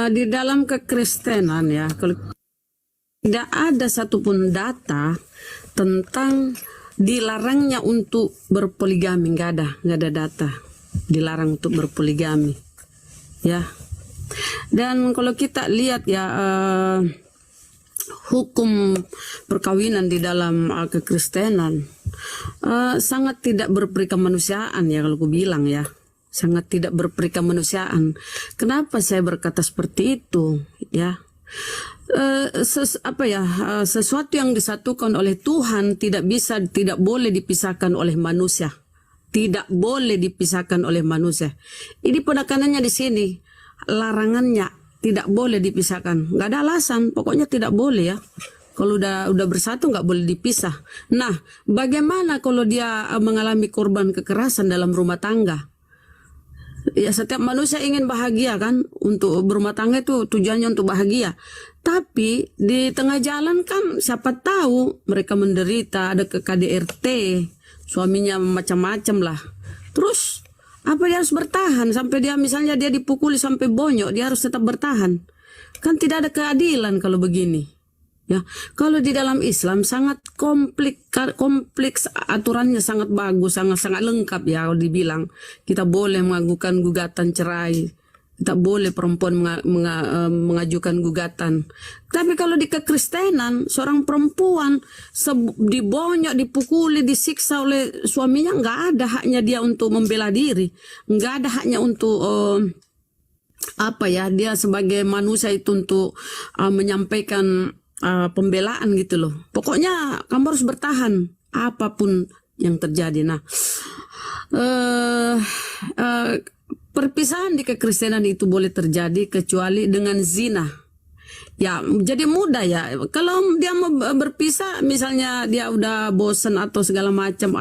di dalam kekristenan ya, kalau tidak ada satupun data tentang dilarangnya untuk berpoligami, nggak ada data dilarang untuk berpoligami, ya. Dan kalau kita lihat ya hukum perkawinan di dalam kekristenan sangat tidak berperi kemanusiaan ya, kalau aku bilang ya, sangat tidak berperi kemanusiaan. Kenapa saya berkata seperti itu ya? Sesuatu yang disatukan oleh Tuhan tidak boleh dipisahkan oleh manusia. Tidak boleh dipisahkan oleh manusia. Ini penekanannya di sini. Larangannya tidak boleh dipisahkan. Nggak ada alasan, pokoknya tidak boleh ya. Kalau udah bersatu nggak boleh dipisah. Nah, bagaimana kalau dia mengalami korban kekerasan dalam rumah tangga? Ya, setiap manusia ingin bahagia kan, untuk berumah tangga itu tujuannya untuk bahagia. Tapi di tengah jalan kan siapa tahu mereka menderita, ada ke KDRT, suaminya macam-macam lah. Terus apa dia harus bertahan sampai dia misalnya dia dipukuli sampai bonyok, dia harus tetap bertahan. Kan tidak ada keadilan kalau begini. Ya, kalau di dalam Islam sangat kompleks aturannya, sangat bagus, sangat lengkap ya. Kalau dibilang kita boleh mengajukan gugatan cerai Tak boleh perempuan mengajukan gugatan. Tapi kalau di kekristenan, seorang perempuan dibonyok, dipukuli, disiksa oleh suaminya, nggak ada haknya dia untuk membela diri, nggak ada haknya untuk dia sebagai manusia itu untuk menyampaikan pembelaan gitu loh. Pokoknya kamu harus bertahan apapun yang terjadi. Nah, perpisahan di kekristenan itu boleh terjadi kecuali dengan zina. Ya, jadi mudah ya. Kalau dia mau berpisah, misalnya dia udah bosan atau segala macam,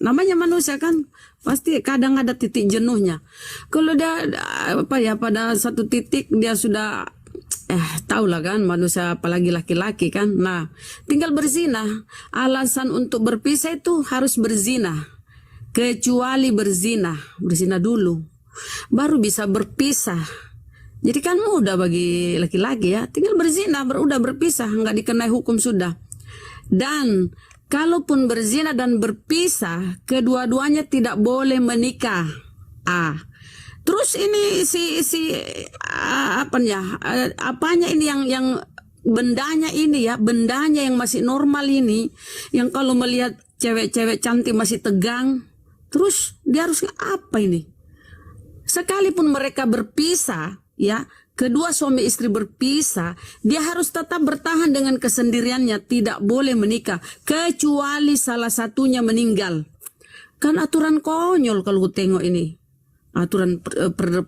namanya manusia kan, pasti kadang ada titik jenuhnya. Kalau dia pada satu titik dia sudah tahulah kan, manusia apalagi laki-laki kan. Nah, tinggal berzina. Alasan untuk berpisah itu harus berzina. Kecuali berzina dulu, baru bisa berpisah. Jadi kan mudah bagi laki-laki ya, tinggal berzina, udah berpisah, nggak dikenai hukum sudah. Dan kalaupun berzina dan berpisah, kedua-duanya tidak boleh menikah. Terus ini apanya ini yang bendanya ini ya, bendanya yang masih normal ini, yang kalau melihat cewek-cewek cantik masih tegang, terus dia harus apa ini? Sekalipun mereka berpisah, ya, kedua suami istri berpisah, dia harus tetap bertahan dengan kesendiriannya, tidak boleh menikah, kecuali salah satunya meninggal. Kan aturan konyol kalau tengok ini. Aturan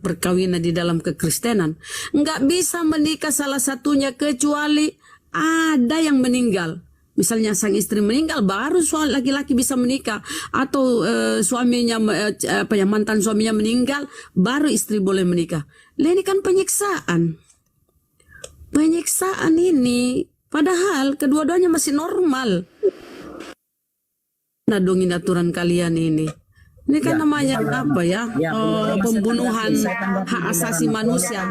perkawinan di dalam kekristenan. Nggak bisa menikah salah satunya kecuali ada yang meninggal. Misalnya sang istri meninggal, baru laki-laki bisa menikah, atau suaminya mantan suaminya meninggal, baru istri boleh menikah. Ini kan penyiksaan ini, padahal kedua-duanya masih normal. Nah, dongin aturan kalian ini kan namanya pembunuhan hak asasi manusia.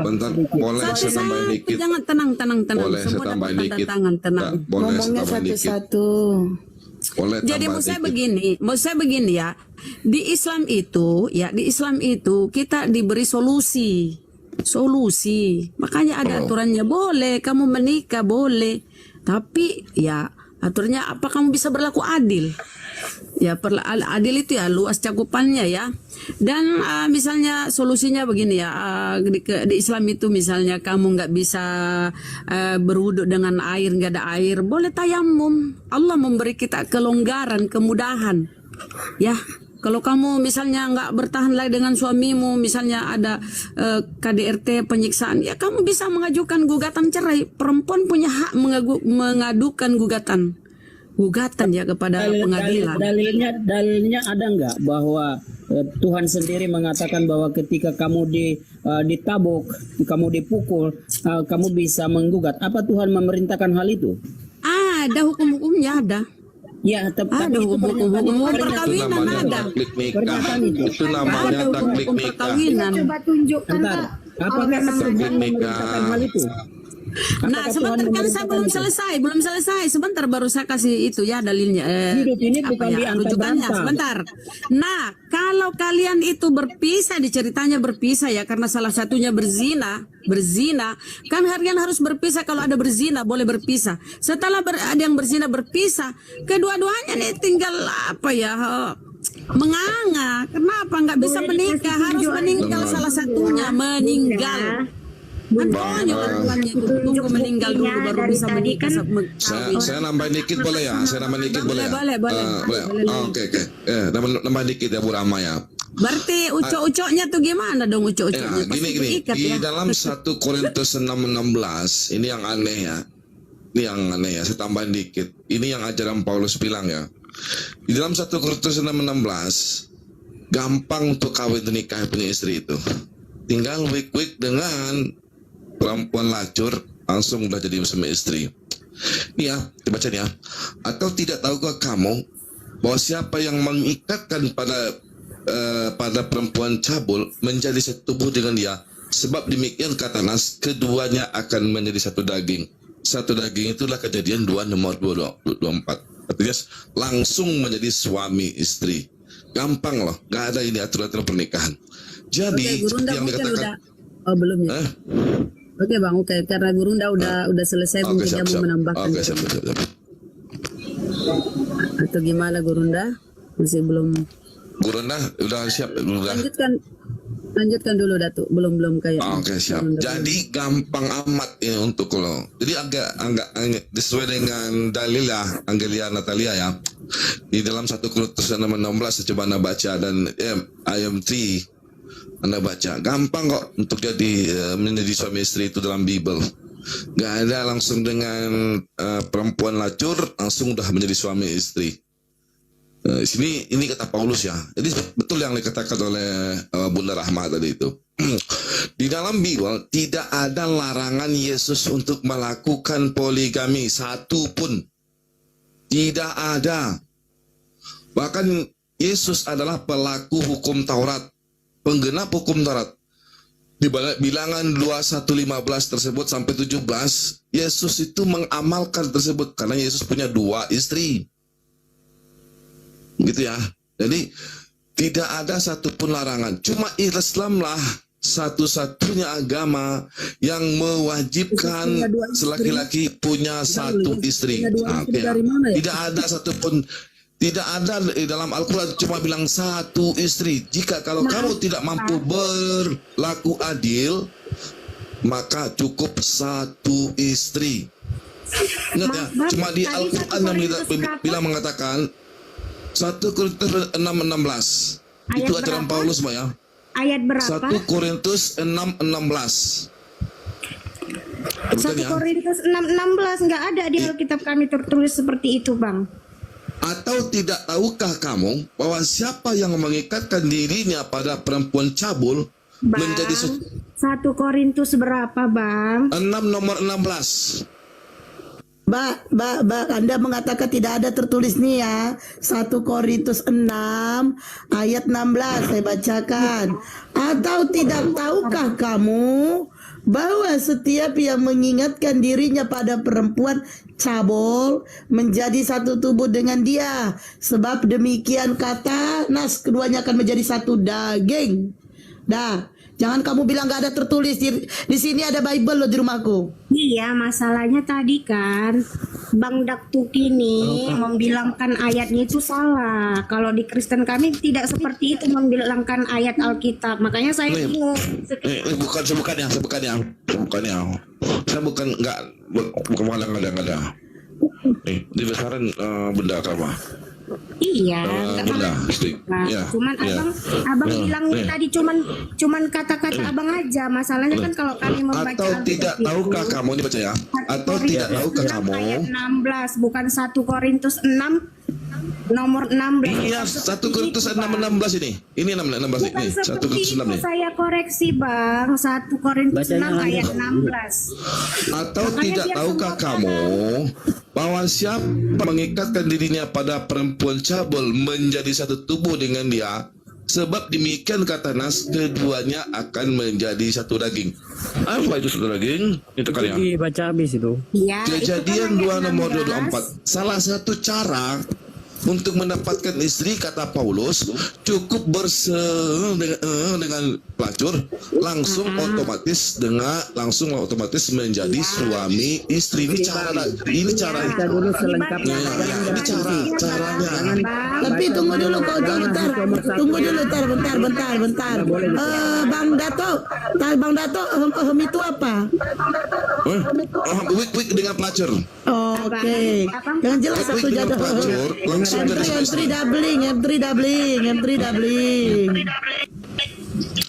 Bentar, boleh saya tambahin dikit? Jangan, tenang. Boleh saya tambahin dikit? Ngomongnya satu-satu. Jadi mau saya begini ya, di Islam itu kita diberi solusi. Makanya ada aturannya, boleh kamu menikah, boleh. Tapi ya aturannya apa, kamu bisa berlaku adil. Ya, adil itu ya luas cakupannya ya. Dan misalnya solusinya begini ya, di Islam itu misalnya kamu nggak bisa berwuduk dengan air, nggak ada air, boleh tayamum. Allah memberi kita kelonggaran, kemudahan. Ya, kalau kamu misalnya nggak bertahan lagi dengan suamimu, misalnya ada KDRT penyiksaan, ya kamu bisa mengajukan gugatan cerai. Perempuan punya hak mengadukan gugatan ya kepada pengadilan. Dalilnya ada nggak bahwa Tuhan sendiri mengatakan bahwa ketika kamu ditabuk, kamu dipukul, kamu bisa menggugat. Apa Tuhan memerintahkan hal itu? Ada hukum-hukumnya, ada. Ya, ada hukum perkawinan, ada. Itu namanya taklik nikah. Coba tunjukkan, Pak. Apakah Tuhan memerintahkan hal itu? Nah, sebentar kan saya belum selesai. Sebentar baru saya kasih itu ya dalilnya. Hidup ini bukan rujukannya. Sebentar. Nah, kalau kalian itu berpisah, diceritanya berpisah ya karena salah satunya berzina, kan kalian harus berpisah. Kalau ada berzina boleh berpisah. Setelah ada yang berzina berpisah, kedua-duanya nih tinggal menganga. Kenapa nggak bisa menikah? Harus meninggal salah satunya, meninggal. Meninggal dulu baru bisa menikah. Saya nambahin dikit boleh ya? Boleh. Oke. Nambahin dikit ya Bu Rama ya. Berarti ucok-ucoknya tuh gimana dong ucok-ucoknya? Gini. Di dalam 1 Korintus 6:16 ini yang aneh ya. Saya tambahin dikit. Ini yang ajaran Paulus bilang ya. Di dalam 1 Korintus 6:16 gampang untuk kawin nikah punya istri itu. Tinggal wik-wik dengan perempuan lacur, langsung udah jadi suami istri. Nih ya, dibaca nih ya. Atau tidak tahukah kamu bahwa siapa yang mengikatkan pada perempuan cabul menjadi satu tubuh dengan dia? Sebab demikian kata Nas, keduanya akan menjadi satu daging. Satu daging itulah Kejadian 2 nomor 24. Artinya langsung menjadi suami istri. gampang loh, nggak ada ini aturan pernikahan. Jadi Oke, Gurunda yang mungkin dikatakan udah. Oh belum ya. Oke Bang, oke karena Gurunda udah selesai mungkin dia mau menambahkan. Oke, siap. Atau gimana Gurunda? Masih belum. Gurunda udah siap, udah. Lanjutkan dulu Datuk. Belum kayak. Oke, siap. Jadi gampang amat ya untuk lo. Jadi agak sesuai dengan dalilah Angelia Natalia ya. Di dalam 1 Korintus 6:16 coba Anda baca dan ayat 3 Anda baca. Gampang kok untuk jadi menjadi suami istri itu dalam Bible. Gak ada langsung dengan perempuan lacur langsung udah menjadi suami istri. Sini ini kata Paulus ya. Jadi betul yang dikatakan oleh Bunda Rahma tadi itu. Di dalam Bible tidak ada larangan Yesus untuk melakukan poligami satu pun. Tidak ada. Bahkan Yesus adalah pelaku hukum Taurat, penggenap hukum Taurat. Di bilangan 21:15 tersebut sampai 17, Yesus itu mengamalkan tersebut karena Yesus punya 2 istri. Gitu ya. Jadi tidak ada satupun larangan. Cuma Islam lah satu-satunya agama yang mewajibkan laki-laki punya 1 istri. Oke. Tidak ada satupun. Tidak ada di dalam Al-Quran cuma bilang 1 istri. Jika kalau kamu tidak mampu berlaku adil, maka cukup 1 istri. Ingat ya, cuma di Al-Quran yang bilang mengatakan 1 Korintus 6:16. Itu ajaran Paulus, Mbak ya. Ayat berapa? 1 Korintus 6:16. 1 Korintus 6:16 nggak ada di Alkitab kami tertulis seperti itu, Bang. Atau tidak tahukah kamu bahwa siapa yang mengikatkan dirinya pada perempuan cabul menjadi 1 Korintus berapa, Bang? 6:16. Mbak, Anda mengatakan tidak ada tertulis nih ya. 1 Korintus 6 ayat 16 saya bacakan. Atau tidak tahukah kamu bahwa setiap yang mengingatkan dirinya pada perempuan cabul menjadi satu tubuh dengan dia. Sebab demikian kata Nas, keduanya akan menjadi satu daging. Dah, jangan kamu bilang gak ada tertulis di sini ada Bible loh di rumahku. Iya, masalahnya tadi kan Bang Daktuk ini membilangkan ayatnya itu salah. Kalau di Kristen kami tidak seperti itu membilangkan ayat Alkitab. Makanya saya bingung. Bukannya. Saya bukan ada. Di besaran benda apa? Iya, benda. Ya, cuman abang bilang tadi cuman kata-kata abang aja. Masalahnya kan kalau kami membaca atau tidak tahukah kamu ini baca ya? Atau tidak tahukah kamu? Ayat 16 bukan 1 Korintus 6 nomor 16. Iya, 1 Korintus 6:16 ini. Ini 16 ini. 1 Korintus 6 nih. Saya koreksi, Bang. 1 Korintus 6 ayat 16. Atau tidak tahukah kamu bahwa siapa mengikatkan dirinya pada perempuan cabul menjadi satu tubuh dengan dia? Sebab demikian kata Nas, keduanya akan menjadi satu daging. Apa itu satu daging? Itu kan ya. Baca habis itu. Ya, Kejadian 2 nomor 24. Salah satu cara untuk mendapatkan istri kata Paulus cukup dengan pelacur langsung otomatis menjadi suami istri. Ini caranya. Ini caranya. Tapi tunggu dulu kok bentar. Bang Dato itu apa? Wik dengan pelacur. Oke. Yang jelas satu jatuh. M3 doubling.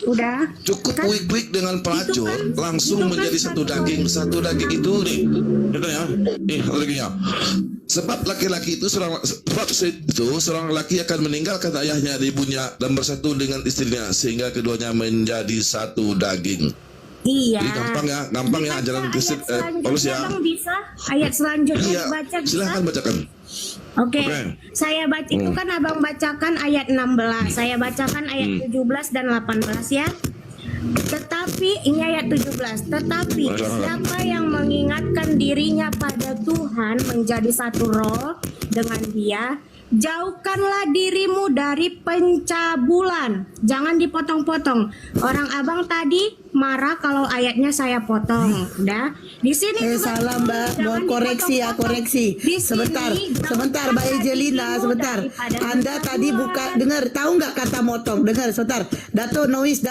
Udah. Cukup wik dengan pelacur langsung menjadi satu daging. Satu daging itu nih. Itu ya. Dagingnya. Sebab laki-laki itu seorang laki akan meninggalkan ayahnya dan ibunya dan bersatu dengan istrinya sehingga keduanya menjadi satu daging. Iya. Jadi gampang ya ajaran Kristen Paulus ya. Bisa ayat selanjutnya dibaca bisa. Silahkan bacakan. Oke. Saya baca itu kan abang bacakan ayat 16. Saya bacakan ayat 17 dan 18 ya. Tetapi ini ayat 17. Tetapi siapa yang mengingatkan dirinya pada Tuhan menjadi satu roh dengan dia, jauhkanlah dirimu dari pencabulan. Jangan dipotong-potong. Orang abang tadi marah kalau ayatnya saya potong. Udah. Di sini juga Salah Mbak, mohon koreksi ya, koreksi. Sebentar, sebentar Mbak Ejelina, sebentar. Anda tadi buka, dengar, tahu nggak kata motong? Dengar, sebentar. Dato noise,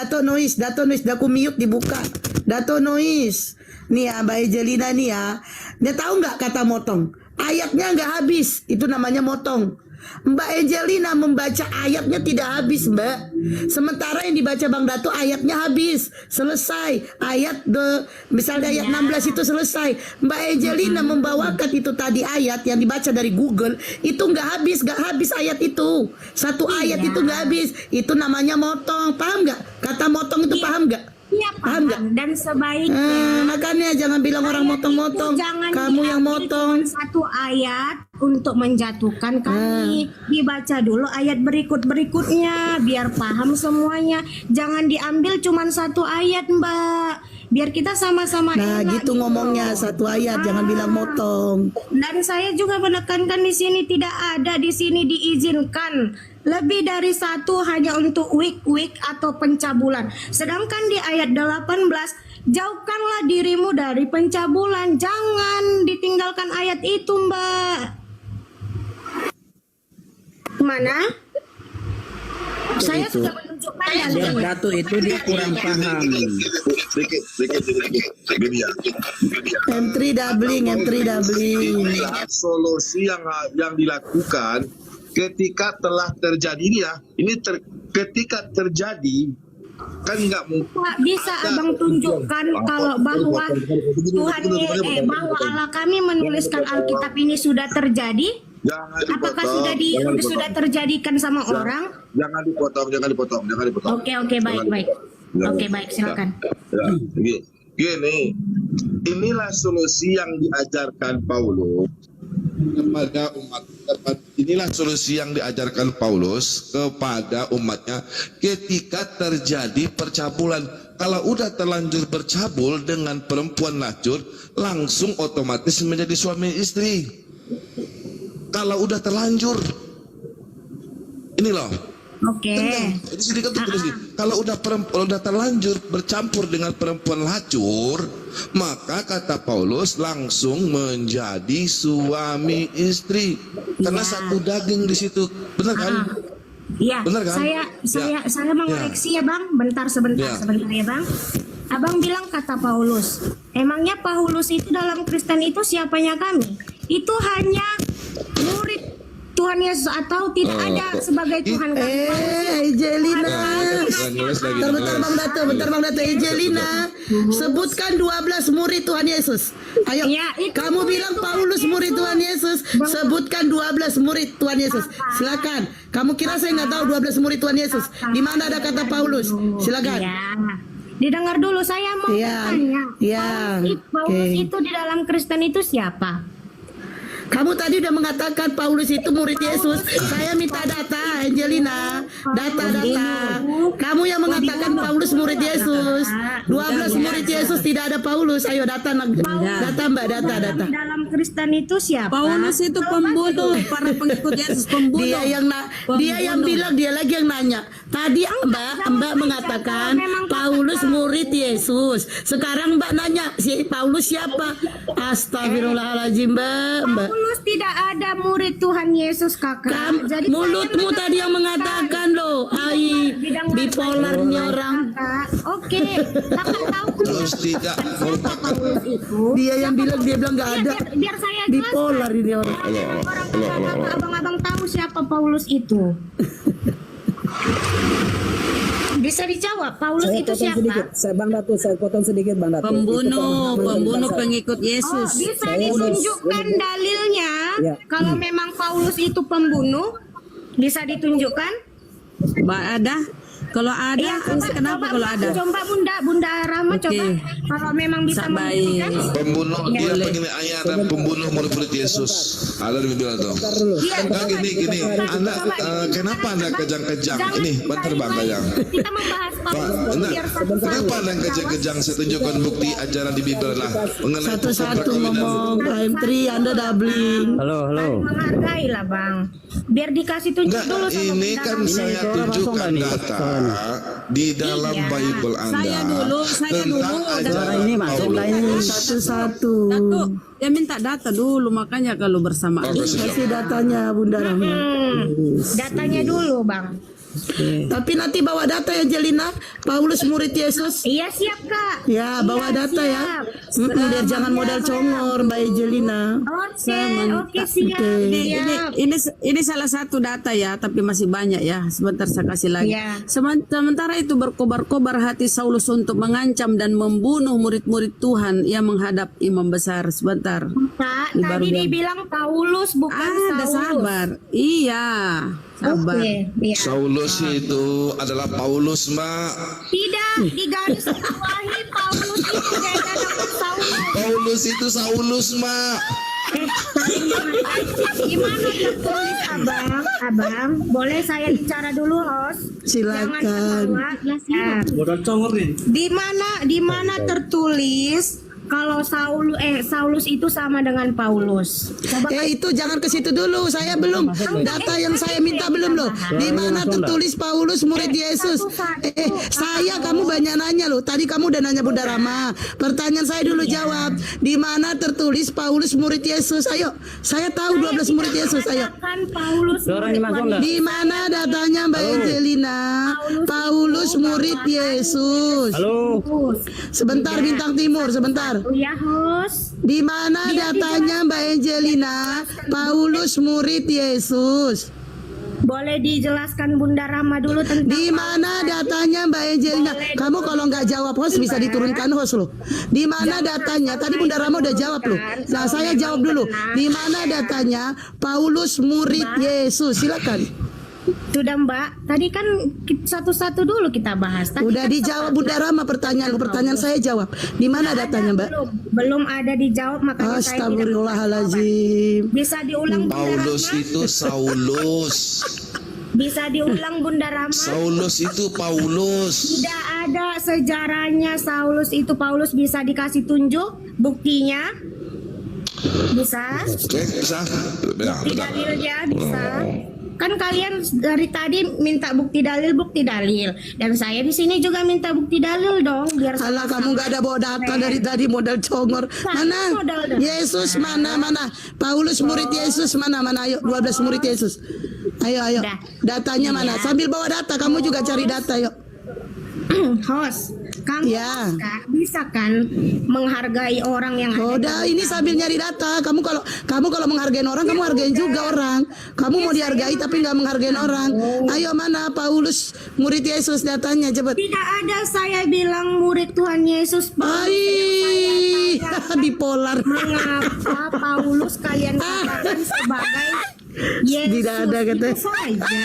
daku mute dibuka. Dato noise. Nih ya Mbak Ejelina nih ya. Dia tahu nggak kata motong? Ayatnya nggak habis, itu namanya motong. Mbak Ejelina membaca ayatnya tidak habis Mbak. Sementara yang dibaca Bang Dato ayatnya habis, selesai. Misalnya ayat 16 itu selesai. Mbak Ejelina membawakan itu tadi ayat yang dibaca dari Google, itu nggak habis ayat itu. Satu ayat itu nggak habis. Itu namanya motong. Paham nggak? Kata motong itu paham nggak? Iya paham. Dan sebaiknya makanya jangan bilang orang motong-motong. Kamu yang motong. Satu ayat untuk menjatuhkan kami. Dibaca dulu ayat berikutnya biar paham semuanya. Jangan diambil cuman satu ayat Mbak. Biar kita sama-sama enak gitu ngomongnya, satu ayat, jangan bilang motong. Dan saya juga menekankan di sini tidak ada di sini diizinkan lebih dari satu hanya untuk week atau pencabulan. Sedangkan di ayat 18, jauhkanlah dirimu dari pencabulan. Jangan ditinggalkan ayat itu Mbak. Mana? Saya sudah menunjukkan dalilnya. Dato itu dia kurang paham. Sedikit. Gini ya. M3 doubling. Solusi yang dilakukan ketika telah terjadi ketika terjadi kan nggak bisa abang tunjukkan kalau bahwa bahwa Allah kami menuliskan Alkitab ini sudah terjadi. Apakah sudah terjadikan sama orang? Jangan dipotong. Oke, baik. Oke, baik, silakan. Gini, inilah solusi yang diajarkan Paulus kepada umat. Inilah solusi yang diajarkan Paulus kepada umatnya ketika terjadi percabulan. Kalau udah terlanjur bercabul dengan perempuan lacur, langsung otomatis menjadi suami istri. Kalau udah terlanjur, ini loh. Oke. Ini sedikit tulis nih. Kalau udah terlanjur bercampur dengan perempuan lacur, maka kata Paulus langsung menjadi suami istri. Karena satu daging di situ, benar kan? Iya. Benar kan? Saya mengoreksi ya Bang. Sebentar ya Bang. Abang bilang kata Paulus. Emangnya Paulus itu dalam Kristen itu siapanya kami? Itu hanya murid Tuhan Yesus atau tidak ada sebagai Tuhan kami. Ejelina. Bentar Bang Dato. Ejelina. Sebutkan 12 murid Tuhan Yesus. Ayo. Kamu bilang Paulus murid Tuhan Yesus. Sebutkan 12 murid Tuhan Yesus. Silakan. Kamu kira saya nggak tahu 12 murid Tuhan Yesus? Di mana ada kata Paulus? Silakan. Didengar dulu, saya mau tanya. Paulus itu di dalam Kristen itu siapa? Kamu tadi udah mengatakan Paulus itu murid Yesus. Saya minta data, Angelina. Data. Kamu yang mengatakan Paulus murid Yesus. 12 murid Yesus tidak ada Paulus. Ayo data Mbak, data. Di dalam Kristen itu siapa? Paulus itu pembunuh, para pengikut Yesus pembunuh. Dia yang bilang, dia lagi yang nanya. Tadi Mbak mengatakan Paulus murid Yesus. Sekarang Mbak nanya, si Paulus siapa? Astagfirullahaladzim Mbak. Paulus tidak ada murid Tuhan Yesus kakak. Jadi mulutmu tadi yang mengatakan loh, bipolarnya orang. Oke, kakak tahu terus tidak dia yang bilang nggak ada. Biar saya jelaskan. Bipolar ini orang. Abang-abang tahu siapa Paulus itu? Bisa dijawab, Paulus itu siapa? Bang Dato, saya potong sedikit Bang Dato. Pembunuh pengikut Yesus. Bisa ditunjukkan dalilnya kalau memang Paulus itu pembunuh? Bisa ditunjukkan? Ada. Kalau ada, Ya, kenapa kalau ada? Coba Bunda Rama Oke. coba kalau memang bisa Baik. membuktikan. Pembunuh dia begini ayat dan pembunuh murid-murid Yesus. Ada di Bible tuh. Iya, Nah, gini, Anda kenapa Anda kejang-kejang? Ini bentar Bang Kajang. Kita membahas Paulus Nah, biar satu-satu. kenapa Anda kejang-kejang? Saya tunjukkan bukti ajaran di Bible lah mengenai Satu-satu perkawinan. ngomong KM3 Anda doubling. Halo. Menghargai lah Bang. Biar dikasih tunjuk Enggak, dulu sama ini Bunda kan Rama. saya suara masuk tunjukkan nggak nih? data Suaranya. di dalam Iya. Bible Anda Saya dulu, tentang dan- ajaran Suara ini masuk nggak ini? Paulus. Satu-satu. Datu, dia minta data dulu, makanya kalau bersamaan. Oh, kasih Kasih datanya Bunda Rama. Datanya dulu Bang. Tapi nanti bawa data ya Jelina. Paulus murid Yesus. Iya siap Kak. Ya, bawa Iya, data ya. siap. Biar jangan modal congor Mbak Jelina. Oke siap. Ini salah satu data ya, tapi masih banyak ya. Sebentar saya kasih lagi. Iya. Sementara itu berkobar-kobar hati Saulus untuk mengancam dan membunuh murid-murid Tuhan yang menghadap imam besar. Sebentar. Kak, Ini baru tadi dia- dibilang Paulus bukan Ada Saulus. sabar. Iya, sabar. Oke, iya. Saulus itu adalah Paulus, Mbak. Tidak, di garis bawahi Paulus itu beda dengan Saulus. Paulus itu Saulus, Mbak. Gimana tertulis abang? Boleh saya bicara dulu, host? Silakan. Jangan terbawa. Modal congor nih. Di mana tertulis kalau Saulus itu sama dengan Paulus? Coba Itu jangan ke situ dulu. Saya belum. Data yang saya minta belum loh. Di mana tertulis Paulus murid Yesus? Saya kamu banyak nanya loh. Tadi kamu udah nanya Bunda Rama. Pertanyaan saya dulu jawab. Di mana tertulis Paulus murid Yesus? Ayo. Saya tahu 12 murid Yesus. Ayo. kan Paulus Suaranya masuk nggak? Di mana datanya Mbak Angelina? Paulus murid Yesus. Halo. Sebentar Bintang Timur, sebentar. Ya, host. Di mana datanya Mbak Angelina? Paulus murid Yesus. Boleh dijelaskan Bunda Rama dulu tentang Di mana datanya Mbak Angelina? Kamu kalau nggak jawab host bisa diturunkan host loh. Di mana datanya? Tadi Bunda Rama udah jawab loh. Nah saya jawab dulu. Di mana datanya Paulus murid Yesus? Silakan. Sudah Mbak, tadi kan satu-satu dulu kita bahas. Tadi Udah kan dijawab Bunda Rama pertanyaan saya jawab. Di mana datanya Mbak? belum ada dijawab makanya saya tidak Astagfirullahaladzim. bisa diulang Bunda Paulus Rama. itu Saulus. Bisa diulang Bunda Rama. Saulus itu Paulus. Tidak ada sejarahnya Saulus itu Paulus, bisa dikasih tunjuk buktinya? Bisa? Oke, bisa. Bukti dalilnya bisa. Kan kalian dari tadi minta bukti dalil, dan saya di sini juga minta bukti dalil dong, biar Alah kamu nggak ada bawa data dari tadi modal congor. Mana? Yesus mana? Paulus murid Yesus mana? Ayo 12 murid Yesus. Ayo. Dah. Datanya mana? Sambil bawa data kamu juga cari data yuk. host, kamu Ya. bisa kan menghargai orang yang ada Udah di ini sambil nyari data. Kamu kalau menghargai orang, kamu hargain juga orang. Kamu mau dihargai tapi nggak menghargain orang. Ayo mana Paulus murid Yesus datanya cepet. Tidak ada saya bilang murid Tuhan Yesus. Ai, bipolar. Mengapa Paulus kalian katakan sebagai Yesus? Tidak ada kata. Itu saja.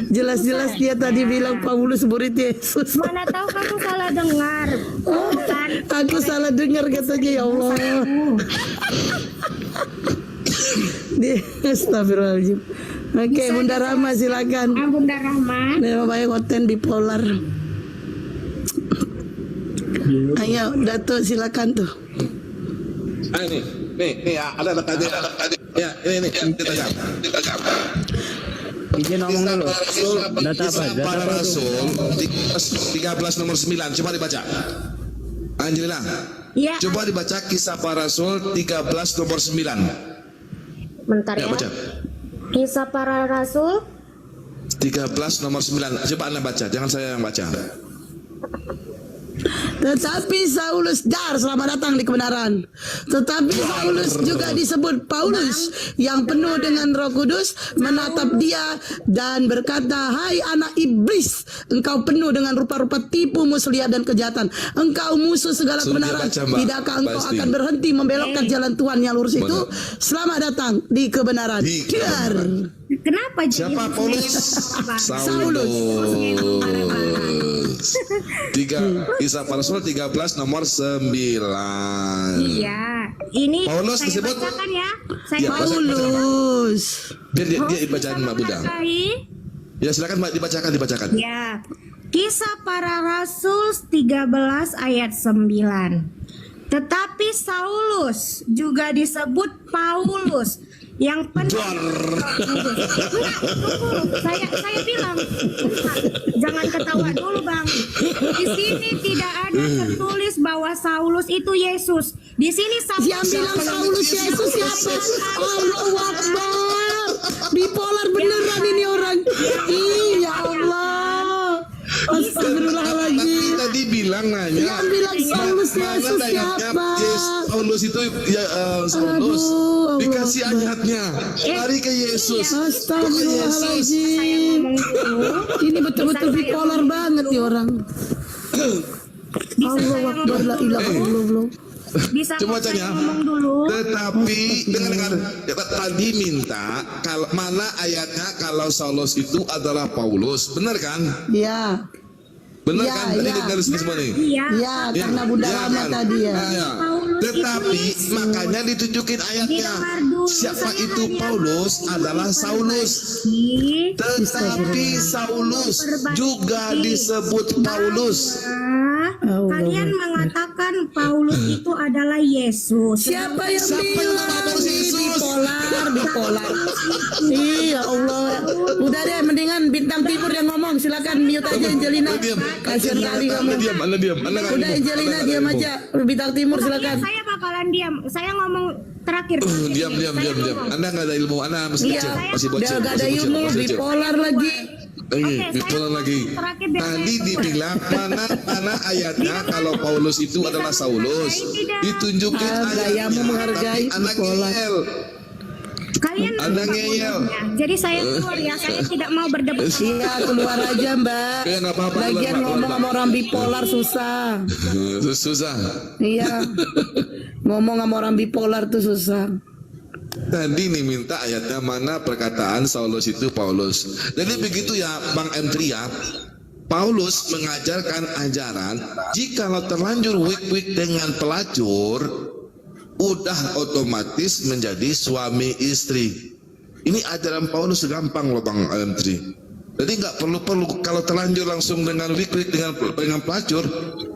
Jelas-jelas dia tadi bilang Paulus murid Yesus. Mana tahu kamu salah dengar. Bukan. Aku salah dengar katanya ya Allah. Astagfirullahaladzim. Oke, Bunda Rama silakan. Bunda Rama. Nama baik konten bipolar. Ayo, Dato silakan tuh. Nih, ada tadi. Ya, ini kita jawab. Izin ngomong dulu. Data apa? Kisah para Rasul 13 nomor 9. Coba dibaca. Angelina. Ya. Coba dibaca Kisah para Rasul 13 nomor 9. Bentar Ya, ya. baca. Kisah para Rasul 13 nomor 9. Coba Anda baca, jangan saya yang baca. Tetapi Saulus selamat datang di kebenaran. Tetapi Saulus juga disebut Paulus yang penuh dengan Roh Kudus menatap dia dan berkata, hai anak iblis, engkau penuh dengan rupa-rupa tipu, muslihat dan kejahatan. Engkau musuh segala kebenaran. Tidakkah engkau akan berhenti membelokkan jalan Tuhan yang lurus itu? Selamat datang di kebenaran. Kenapa jadi Siapa Paulus? Saulus. 3 Kisah Para Rasul 13 nomor 9. Iya, ini Paulus saya disebut bacakan ya. Saya Ya, Paulus. Biar dia dibacakan Mbak Buda. Ya silakan Mbak dibacakan. Ya. Kisah Para Rasul 13 ayat 9. Tetapi Saulus juga disebut Paulus yang penuh. Saya bilang, jangan ketawa dulu Bang. Di sini tidak ada tertulis bahwa Saulus itu Yesus. Di sini Yang bilang Saulus Yesus siapa? Allahu Akbar. Bipolar beneran ini orang. Iya Allah. Astagfirullahaladzim. Tadi bilang nanya. Yang bilang Saulus Yesus siapa? Saulus itu ya Saulus. Dikasih ayatnya. Lari ke Yesus. Astagfirullahaladzim. Ini betul-betul bipolar banget nih orang. Allahu Akbar, la ilaha illallah. Bisa Coba tanya. ngomong dulu. Tetapi dengar tadi minta mana ayatnya kalau Saulus itu adalah Paulus, benar kan? Iya. Benar Ya, kan? Tadi ya. dengar semua nih. Iya, karena Bunda Ya lama kan? tadi ya. Nah, ya. Tetapi makanya ditunjukin ayatnya. Siapa itu Paulus adalah Saulus. Tetapi Saulus juga disebut Paulus. Kalian mengatakan Paulus itu adalah Yesus. Siapa yang bilang bipolar? Iya Allah. Udah deh, mendingan bintang timur yang ngomong. Silakan mute aja Angelina. Kasian kali kamu. Anda diam. Udah Angelina diam aja. Bintang timur silakan. Saya bakalan diam. Saya ngomong terakhir. Diam. Anda nggak ada ilmu. Anda masih Iya, kecil, masih bocil. udah gak ada ilmu, bipolar lagi. Bipolar lagi. Tadi dibilang mana ayatnya kalau Paulus itu adalah Saulus. Ditunjukin ayatnya. Gayamu menghargai Anak bipolar. ngeyel. Kalian Anda ngeyel. Jadi saya keluar ya. Saya tidak mau berdebat. Iya, keluar aja Mbak. Ya, nggak apa-apa, Lagian keluar, ngomong keluar. sama orang bipolar susah. Susah. Iya. Ngomong sama orang bipolar tuh susah. Tadi nih minta ayatnya mana perkataan Saulus itu Paulus. Jadi begitu ya Bang M3 ya. Paulus mengajarkan ajaran jikalau terlanjur wik-wik dengan pelacur udah otomatis menjadi suami istri. Ini ajaran Paulus gampang loh Bang M3. Jadi nggak perlu kalau terlanjur langsung dengan wik-wik dengan pelacur,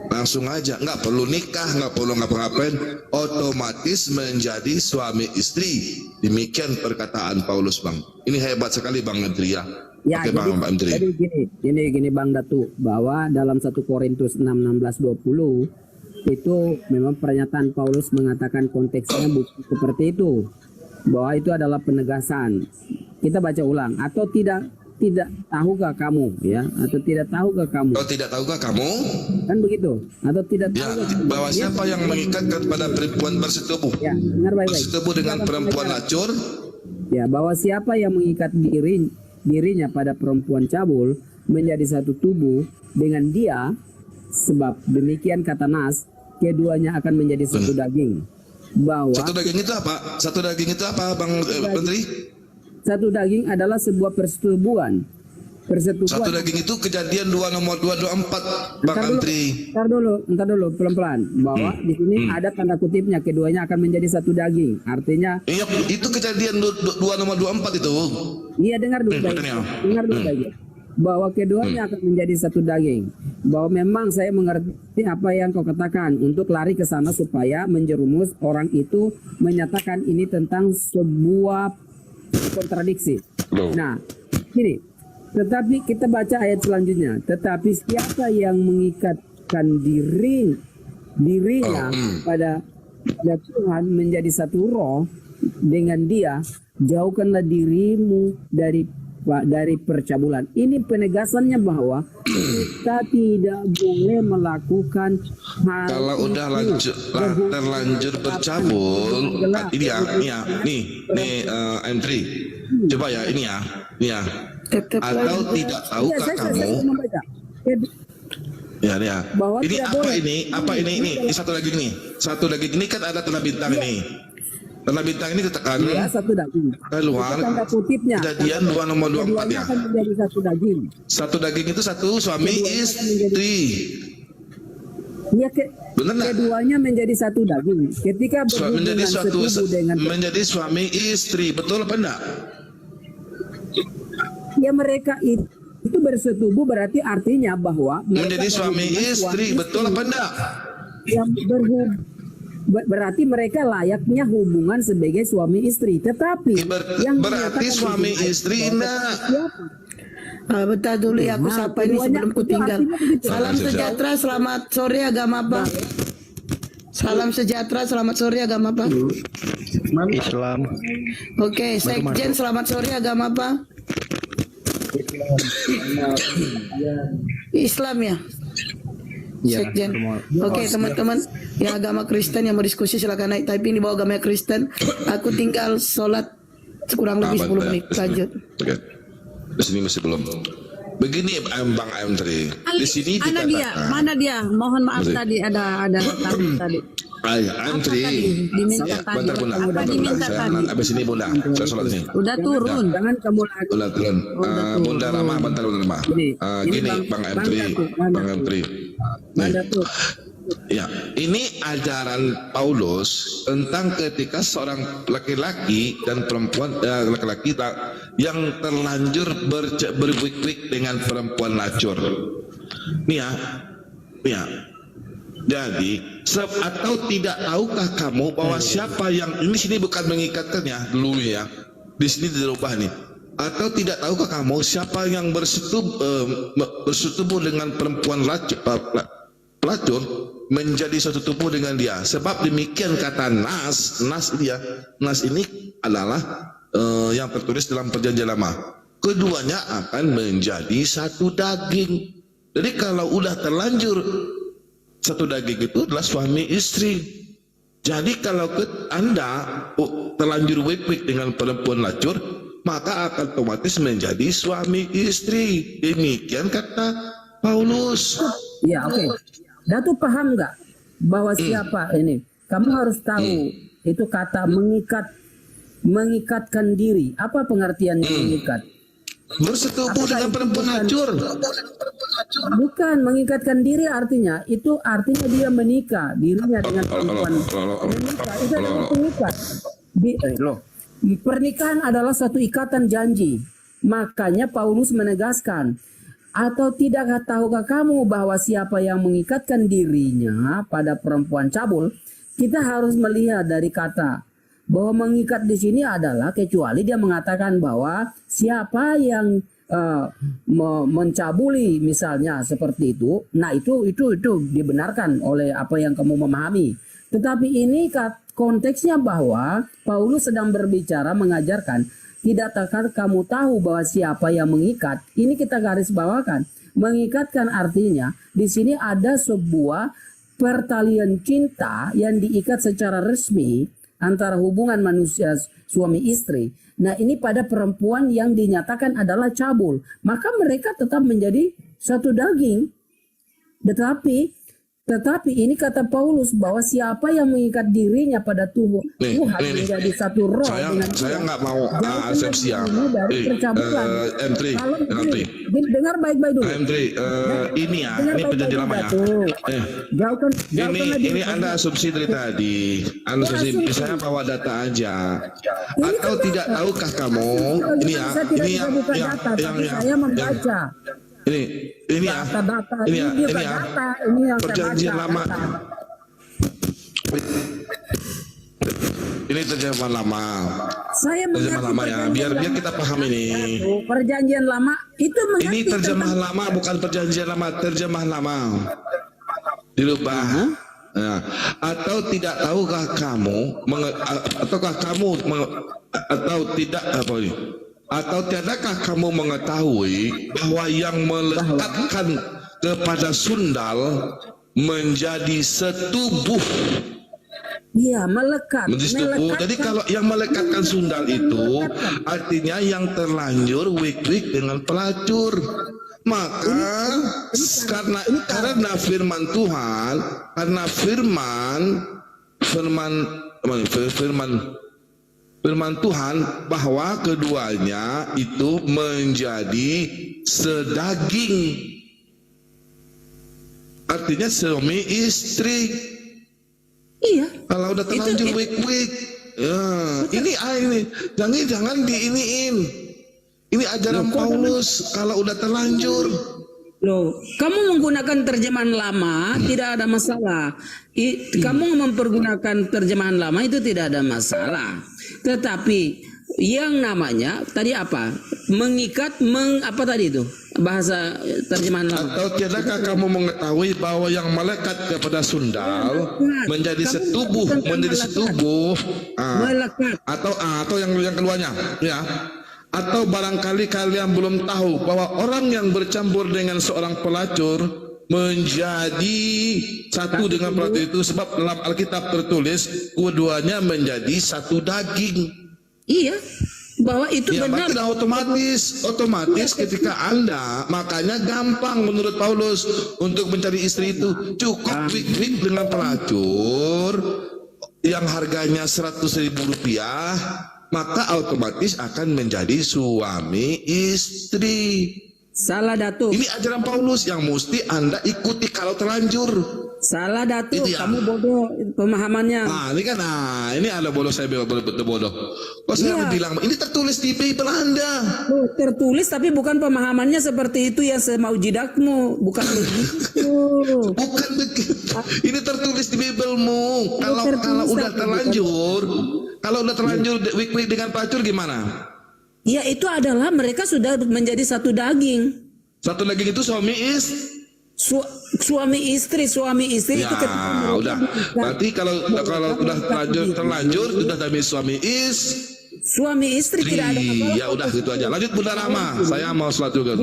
langsung aja, nggak perlu nikah, nggak perlu ngapa-ngapain, otomatis menjadi suami istri. Demikian perkataan Paulus Bang. Ini hebat sekali Bang Menteri ya. Ya, Oke, Bang Menteri. jadi gini Bang Datu, bahwa dalam 1 Korintus 6:16-20 itu memang pernyataan Paulus mengatakan konteksnya bukan seperti itu, bahwa itu adalah penegasan. Kita baca ulang, atau tidak tahukah kamu ya, atau tidak tahukah kamu, Kalau tidak tahukah kamu kan begitu, atau tidak ya tahukah bahwa siapa yang mengikat kepada perempuan bersetubuh ya, dengar baik-baik. bersetubuh dengan perempuan lacur, Ya, bahwa siapa yang mengikat dirinya pada perempuan cabul menjadi satu tubuh dengan dia, sebab demikian kata Nas, keduanya akan menjadi satu daging. Bahwa satu daging itu apa? Satu daging itu apa Bang Menteri? satu daging adalah sebuah persetubuhan. Satu daging itu Kejadian 2 nomor 224 Bang Menteri. Entar dulu pelan-pelan. Bahwa di sini ada tanda kutipnya, keduanya akan menjadi satu daging. Artinya Iya, itu Kejadian 2 nomor 24 itu. iya, dengar dulu baik. Dengar dulu baik. Bahwa keduanya akan menjadi satu daging. Bahwa memang saya mengerti apa yang kau katakan untuk lari ke sana supaya menjerumus orang itu menyatakan ini tentang sebuah kontradiksi. Nah, gini. Tetapi kita baca ayat selanjutnya. Tetapi siapa yang mengikatkan dirinya pada Tuhan menjadi satu roh dengan dia, jauhkanlah dirimu dari dari percabulan. Ini penegasannya bahwa kita tidak boleh melakukan hal Kalau udah terlanjur bercabul, ini ya, nih M3. Coba ya, ini ya. Atau tidak tahukah kamu? Ya, nih ya. Ini apa ini? Ini satu lagi nih. Satu lagi ini kan ada tanda bintang ini. Tanda bintang ini ditekan satu daging. keluar. Tanda kutipnya. Kejadian 2 nomor 24 ya. Akan menjadi satu daging. Satu daging itu satu suami istri. Ya, Benar nggak? keduanya menjadi satu daging. Ketika Menjadi berhubungan suatu setubuh dengan menjadi suami istri, betul apa enggak? ya mereka itu bersetubuh berarti artinya bahwa Menjadi suami istri, betul apa enggak? yang berarti mereka layaknya hubungan sebagai suami istri. Tetapi yang Berarti dinyatakan suami hubungan istri siapa? enggak? Bentar dulu ya, aku sapa ini sebelum ku tinggal. Salam sejahtera, selamat sore, agama apa? Salam sejahtera, selamat sore, agama apa? Islam. Oke, Sekjen, selamat sore, agama apa? Islam ya? Sekjen. Oke, teman-teman yang agama Kristen yang mau diskusi silakan naik typing di bawah agama Kristen. Aku tinggal sholat kurang lebih 10 menit. Lanjut. Oke. Di sini masih belum. Begini Bang M3. Di sini Mana dia? dikatakan. Mana dia? Mohon maaf Masih. tadi ada tadi. M3. Diminta Ya, tadi. bentar Bunda. Apa Bentar Bunda. diminta Saya tadi? abis ini Bunda. Saya sholat ini. Udah turun. Jangan kamu lagi. Turun. Bunda Rama, bentar Bunda Rama. Gini Bang M3. Bang M3. Nih. Ya, ini ajaran Paulus tentang ketika seorang laki-laki dan perempuan laki-laki yang terlanjur berwik-wik dengan perempuan lacur. Nih ya. Jadi, atau tidak tahukah kamu bahwa siapa yang ini sini bukan mengikatkannya dulu ya. Di sini dirubah nih. Atau tidak tahukah kamu siapa yang bersetubuh dengan perempuan pelacur menjadi satu tubuh dengan dia. Sebab demikian kata Nas ini adalah yang tertulis dalam perjanjian lama. Keduanya akan menjadi satu daging. Jadi kalau udah terlanjur satu daging itu adalah suami istri. Jadi kalau Anda terlanjur wik-wik dengan perempuan lacur, maka akan otomatis menjadi suami istri. Demikian kata Paulus. Ya, oke. Datuk paham nggak bahwa siapa ini? Kamu harus tahu itu kata mengikatkan diri. Apa pengertiannya mengikat? Bersetubuh dengan perempuan lacur. Bukan, mengikatkan diri artinya dia menikah dirinya dengan perempuan. Menikah itu adalah pengikat. Pernikahan adalah satu ikatan janji. Makanya Paulus menegaskan, atau tidakkah tahukah kamu bahwa siapa yang mengikatkan dirinya pada perempuan cabul? Kita harus melihat dari kata bahwa mengikat di sini adalah kecuali dia mengatakan bahwa siapa yang mencabuli misalnya seperti itu, nah itu dibenarkan oleh apa yang kamu memahami. Tetapi ini konteksnya bahwa Paulus sedang berbicara mengajarkan, tidakkah kamu tahu bahwa siapa yang mengikat? Ini kita garis bawakan. Mengikatkan artinya di sini ada sebuah pertalian cinta yang diikat secara resmi antara hubungan manusia suami istri. Nah, ini pada perempuan yang dinyatakan adalah cabul, maka mereka tetap menjadi satu daging. Tetapi ini kata Paulus bahwa siapa yang mengikat dirinya pada Tuhan menjadi satu roh dengan saya nggak mau asepsi ya. M3, dengar baik-baik dulu. M3, ini ya, ini perjanjian lama ya. Ini Anda asumsi dari tadi. Saya bawa data aja. Atau tidak tahukah kamu? Ini ya, saya membaca. Ini ya, perjanjian lama. Ini terjemahan lama. Saya terjemahan lama ya, biar kita paham ini. Perjanjian lama itu ini terjemahan lama, bukan perjanjian lama, terjemahan lama. Dirubah. Nah, atau tidak tahukah kamu, atau tidak apa ini? Atau tiadakah kamu mengetahui bahwa yang melekatkan kepada sundal menjadi setubuh? Iya, melekat. Jadi kalau yang melekatkan sundal itu artinya yang terlanjur wik-wik dengan pelacur. Maka karena firman Tuhan, karena firman Tuhan bahwa keduanya itu menjadi sedaging. Artinya suami istri. Iya. Kalau udah terlanjur wik-wik, ya, ini jangan diiniin. Ini ajaran Paulus kalau udah terlanjur. Loh, kamu menggunakan terjemahan lama tidak ada masalah. Kamu mempergunakan terjemahan lama itu tidak ada masalah. Tetapi yang namanya tadi apa? Mengikat, apa tadi itu? Bahasa terjemahan lama. Atau tiadakah kamu mengetahui bahwa yang melekat kepada sundal menjadi setubuh, melekat. Atau yang keduanya, ya. Atau barangkali kalian belum tahu bahwa orang yang bercampur dengan seorang pelacur menjadi satu dengan pelacur itu, sebab dalam Alkitab tertulis keduanya menjadi satu daging. Iya, bahwa itu ya, benar. Otomatis ketika Anda, makanya gampang menurut Paulus untuk mencari istri itu cukup wik-wik dengan pelacur yang harganya Rp100.000, maka otomatis akan menjadi suami istri. Salah, Datuk. Ini ajaran Paulus yang mesti Anda ikuti kalau terlanjur. Salah, Datuk. Ya. Kamu bodoh pemahamannya. Ini kan, ini ada bodoh, saya bodoh. Kok saya bilang ini tertulis di Bible Anda. Oh, tertulis tapi bukan pemahamannya seperti itu yang semau jidakmu, bukan begitu. Bukan begitu. Ini tertulis di Biblemu. Kalau udah terlanjur, wik-wik dengan pelacur gimana? Ya itu adalah mereka sudah menjadi satu daging. Satu daging itu suami istri ya, itu udah. Berarti kalau udah terlanjur sudah demi suami istri tidak ada masalah. Ya udah gitu aja. Lanjut Bunda Rama. Saya mau sholat juga.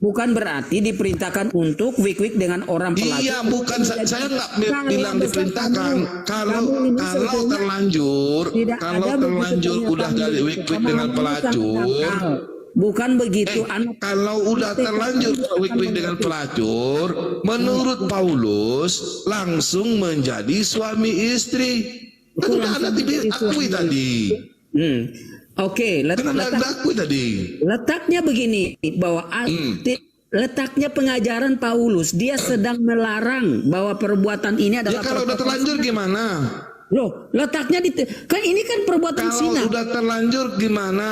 Bukan berarti diperintahkan untuk wik-wik dengan orang pelacur. Iya, bukan, saya nggak bilang diperintahkan. Kalau terlanjur udah dari wik-wik dengan pelacur. Bukan begitu. Kalau udah terlanjur wik-wik dengan pelacur, menurut Paulus langsung menjadi suami istri. Kan udah ada diakui tadi. Oke, letaknya begini bahwa letaknya pengajaran Paulus, dia sedang melarang bahwa perbuatan ini adalah. Ya kalau udah terlanjur gimana? Loh, letaknya kan ini kan perbuatan zina. Kalau udah terlanjur gimana?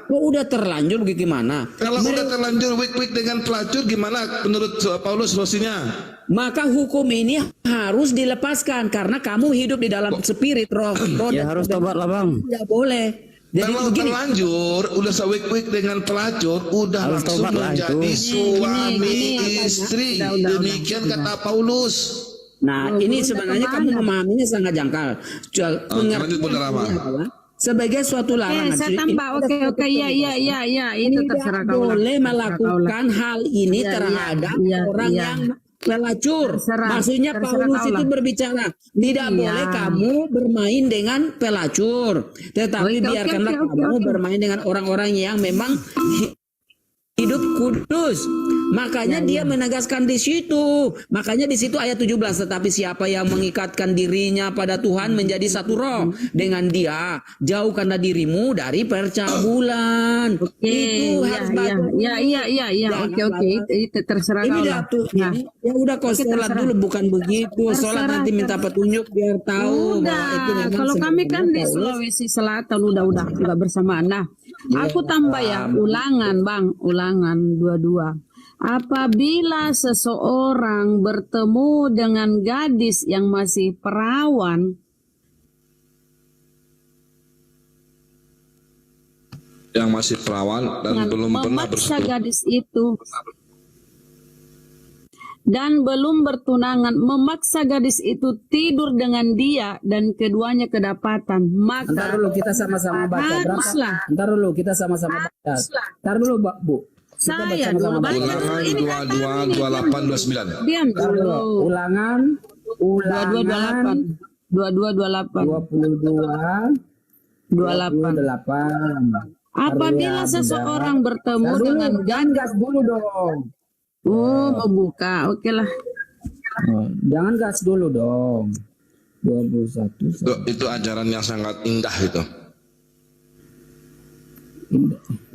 Udah terlanjur gimana? Kalau udah terlanjur wik-wik dengan pelacur gimana menurut Paulus solusinya? Maka hukum ini harus dilepaskan karena kamu hidup di dalam spirit roh. Ya harus tobat lah Bang. Tidak boleh. Jadi kalau begini, terlanjur udah sewik-wik dengan pelacur udah harus langsung menjadi suami istri. Demikian kata Paulus. Nah, ini sebenarnya kamu memahaminya sangat jangkal. Pengertiannya adalah sebagai suatu larangan. Saya tambah, oke, ya, itu terserah kau. Boleh melakukan hal ini terhadap orang yang pelacur. Maksudnya Paulus itu berbicara tidak boleh kamu bermain dengan pelacur, tetapi biarkanlah kamu bermain dengan orang-orang yang memang hidup kudus. Makanya dia menegaskan di situ. Makanya di situ ayat 17, tetapi siapa yang mengikatkan dirinya pada Tuhan menjadi satu roh dengan dia, jauhkanlah dirimu dari percabulan. Itu harus baca. Oke, itu terserah kau lah. Ya udah kau sholat dulu, bukan begitu. Sholat nanti minta petunjuk biar tahu bahwa itu memang. Kalau kami kan di Sulawesi Selatan udah bersamaan. Nah, aku tambah ya ulangan 22. Apabila seseorang bertemu dengan gadis yang masih perawan, dan belum pernah memaksa gadis itu dan belum bertunangan memaksa gadis itu tidur dengan dia dan keduanya kedapatan, maka Ntar dulu kita sama-sama baca berapa? haruslah. Ntar dulu kita sama-sama baca. Ntar dulu Bu. Kita Saya baca sama-sama dulu baca. baca. Ulangan 22, 28, 29. Diam Ntar dulu. dulu. Ulangan 22. Apabila seseorang bertemu dengan gas dulu dong. membuka, oke lah. Jangan gas dulu dong. 21. Itu ajaran yang sangat indah itu.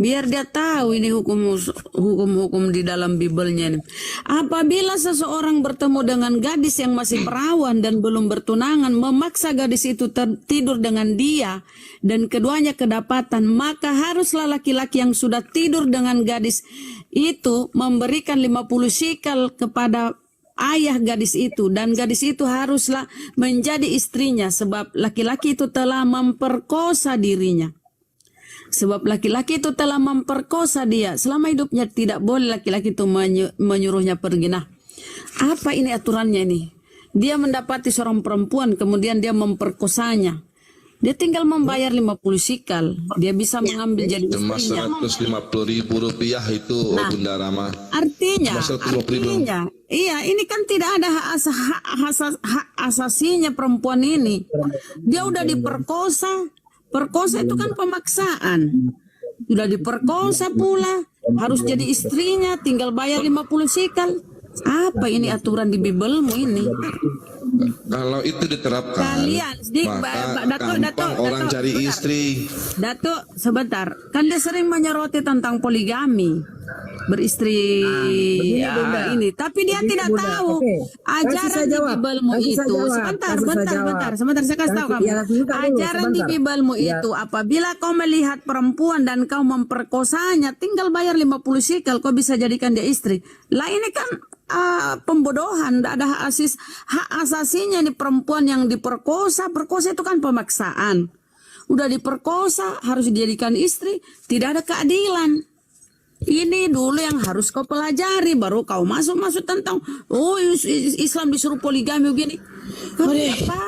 Biar dia tahu ini hukum-hukum di dalam Bibelnya ini. Apabila seseorang bertemu dengan gadis yang masih perawan dan belum bertunangan, memaksa gadis itu tidur dengan dia dan keduanya kedapatan, maka haruslah laki-laki yang sudah tidur dengan gadis itu memberikan 50 sikal kepada ayah gadis itu, dan gadis itu haruslah menjadi istrinya, sebab laki-laki itu telah memperkosa dirinya. Sebab laki-laki itu telah memperkosa dia. Selama hidupnya tidak boleh laki-laki itu menyuruhnya pergi. Nah, apa ini aturannya ini? Dia mendapati seorang perempuan, kemudian dia memperkosanya. Dia tinggal membayar 50 sikal. Dia bisa mengambil jadi Cuma istrinya. 150.000 rupiah itu, Bunda Rama. Artinya, Cuma 150.000. iya, ini kan tidak ada hak asasinya perempuan ini. Dia udah diperkosa. Perkosa itu kan pemaksaan. Sudah diperkosa pula, harus jadi istrinya, tinggal bayar 50 sikal. Apa ini aturan di Bibelmu ini? Kalau itu diterapkan, Kalian, maka gampang orang cari istri. Datuk, sebentar. Kan dia sering menyoroti tentang poligami. Beristri ini. Tapi dia tidak tahu ajaran di Bibelmu itu. Sebentar. Saya kasih tahu kamu. Ajaran di Bibelmu itu, apabila kau melihat perempuan dan kau memperkosanya, tinggal bayar 50 sikal, kau bisa jadikan dia istri. Lah ini kan pembodohan, tidak ada hak asasinya nih perempuan yang diperkosa. Perkosa itu kan pemaksaan. Udah diperkosa harus dijadikan istri, tidak ada keadilan. Ini dulu yang harus kau pelajari, baru kau masuk tentang Islam disuruh poligami begini.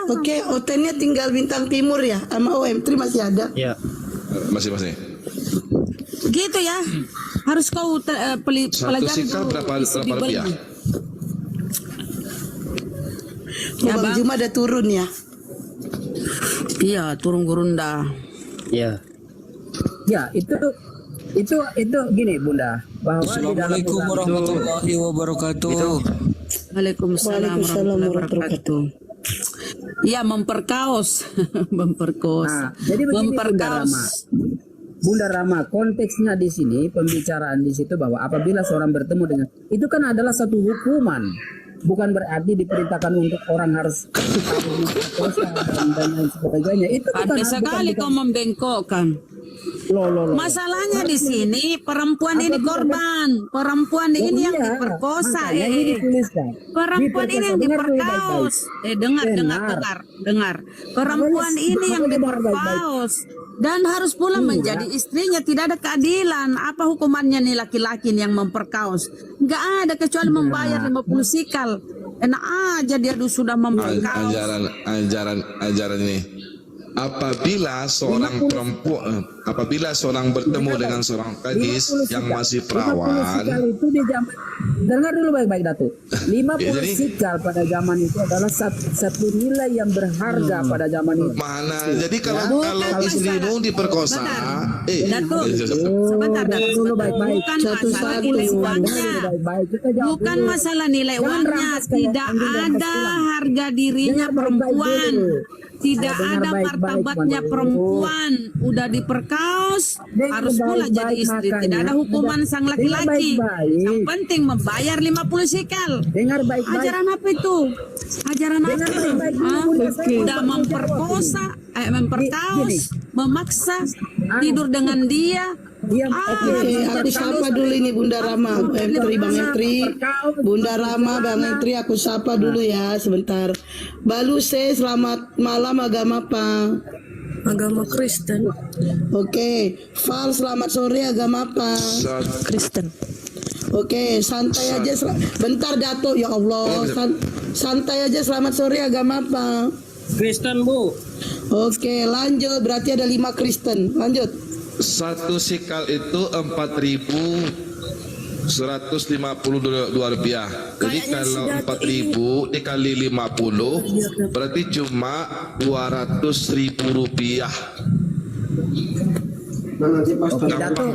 Oke, hotelnya tinggal Bintang Timur ya, sama OM3 masih ada. Ya. Masih. Gitu ya. Harus kau Satu pelajari sikal dulu berapa isi rupiah? Bibelnya. Ya, Bang Juma ada turun ya. Iya, turun gurunda. Ya. Ya, itu gini Bunda, bahwa Assalamualaikum warahmatullahi wabarakatuh. Waalaikumsalam warahmatullahi wabarakatuh. Iya, memperkaos, memperkosa. Jadi begini memperkaos. Bunda Rama, konteksnya di sini pembicaraan di situ bahwa apabila seorang bertemu dengan itu kan adalah satu hukuman, bukan berarti diperintahkan untuk orang harus dan lain sebagainya. Itu Pandai sekali kau membengkokkan. Masalahnya di sini perempuan ini korban, perempuan ini yang diperkosa, perempuan ini yang diperkaos. Dengar. Perempuan ini yang diperkaos dan harus pula menjadi istrinya. Tidak ada keadilan. Apa hukumannya nih laki-laki yang memperkaos? Enggak ada kecuali membayar 50 sikal. Enak aja dia sudah memperkaos. Ajaran ini. Apabila seorang bertemu dengan seorang gadis yang masih perawan, itu di zaman, dengar dulu baik-baik Datuk. 50 sikal pada zaman itu adalah satu nilai yang berharga pada zaman itu. Mana? Jadi kalau istrimu diperkosa, Sebentar, dulu baik-baik. bukan masalah nilai uangnya. Bukan masalah nilai uangnya. Tidak ada harga dirinya perempuan. Tidak ada martabatnya perempuan. Udah diperkaos, harus pula jadi istri. Tidak ada hukuman sang laki-laki. Yang penting membayar 50 sikal. Ajaran apa itu? Ajaran apa? Udah memperkosa, memperkaos, memaksa, tidur dengan dia. Oke, aku sapa dulu ini Bunda Rama, Bang Entri, Bunda Rama, Bang Entri, aku sapa dulu ya sebentar. Baluse, selamat malam, agama apa? Agama Kristen. Oke, Val, selamat sore, agama apa? Kristen. Oke, santai aja. Bentar Datuk, ya Allah. Santai aja. Selamat sore. Agama apa? Kristen, Bu. Oke, lanjut. Berarti ada 5 Kristen. Lanjut. 1 sikal itu 4.152 rupiah. Jadi kalau 4.000 dikali 50 berarti cuma 200.000 rupiah. Oke, Datuk.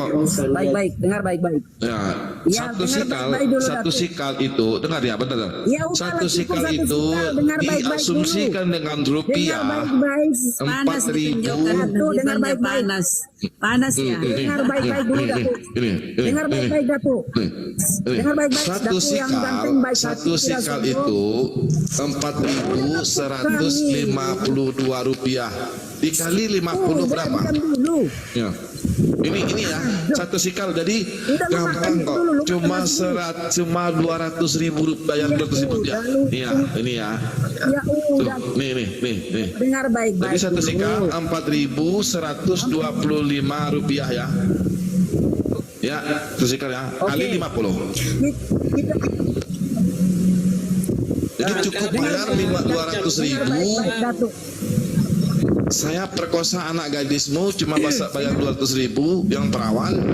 Baik-baik, dengar baik-baik. Ya, Ya, satu dengar sikal, baik-baik dulu, satu Datuk. sikal itu, dengar ya, bentar. Ya, udah, Satu lagi sikal satu itu sikal, dengar baik-baik diasumsikan dengan rupiah Dengar baik-baik. Panas 4.000. ditunjukkan Datuk, dengar ditanya baik-baik. panas. Panas ya. Dengar baik-baik dulu, Datuk. Ini. Dengar baik-baik, Datuk. Dengar baik-baik, Satu Datuk yang ganteng, sikal, baik satu hati, tidak sikal sombong. itu 4.152 rupiah. Dikali 50 berapa? Dulu. Ya. Ini ya, satu sikal jadi gampang kok. Cuma 200.000 rupiah, 200.000 rupiah. Iya, ini ya. Ya udah. Tuh, nih. Dengar baik-baik. Jadi satu dulu. sikal 4.125 rupiah ya. Ya, satu sikal ya. Kali 50. Jadi cukup bayar 200.000. Baik-baik, Datuk. Saya perkosa anak gadismu cuma bayar 200.000 yang perawan.